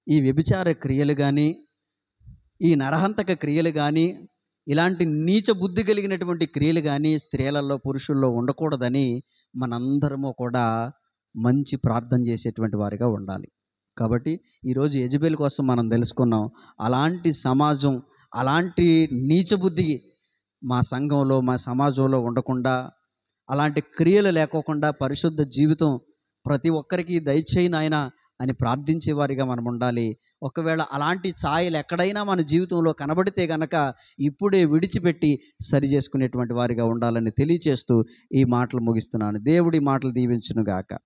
ఈ వ్యభిచార క్రియలు కానీ, ఈ నరహంతక క్రియలు కానీ, ఇలాంటి నీచ బుద్ధి కలిగినటువంటి క్రియలు కానీ స్త్రీలలో, పురుషుల్లో ఉండకూడదని మనందరము కూడా మంచి ప్రార్థన చేసేటువంటి వారిగా ఉండాలి. కాబట్టి ఈరోజు యెజబేలు కోసం మనం తెలుసుకున్నాం. అలాంటి సమాజం, అలాంటి నీచ బుద్ధి మా సంఘంలో మా సమాజంలో ఉండకుండా, అలాంటి క్రియలు లేకోకుండా పరిశుద్ధ జీవితం ప్రతి ఒక్కరికి దయచేయి నాయనా అని ప్రార్థించే వారిగా మనం ఉండాలి. ఒకవేళ అలాంటి ఛాయలు ఎక్కడైనా మన జీవితంలో కనబడితే గనక ఇప్పుడే విడిచిపెట్టి సరి చేసుకునేటువంటి వారిగా ఉండాలని తెలియచేస్తూ ఈ మాటలు ముగిస్తున్నాను. దేవుడి మాటలు దీవించునుగాక.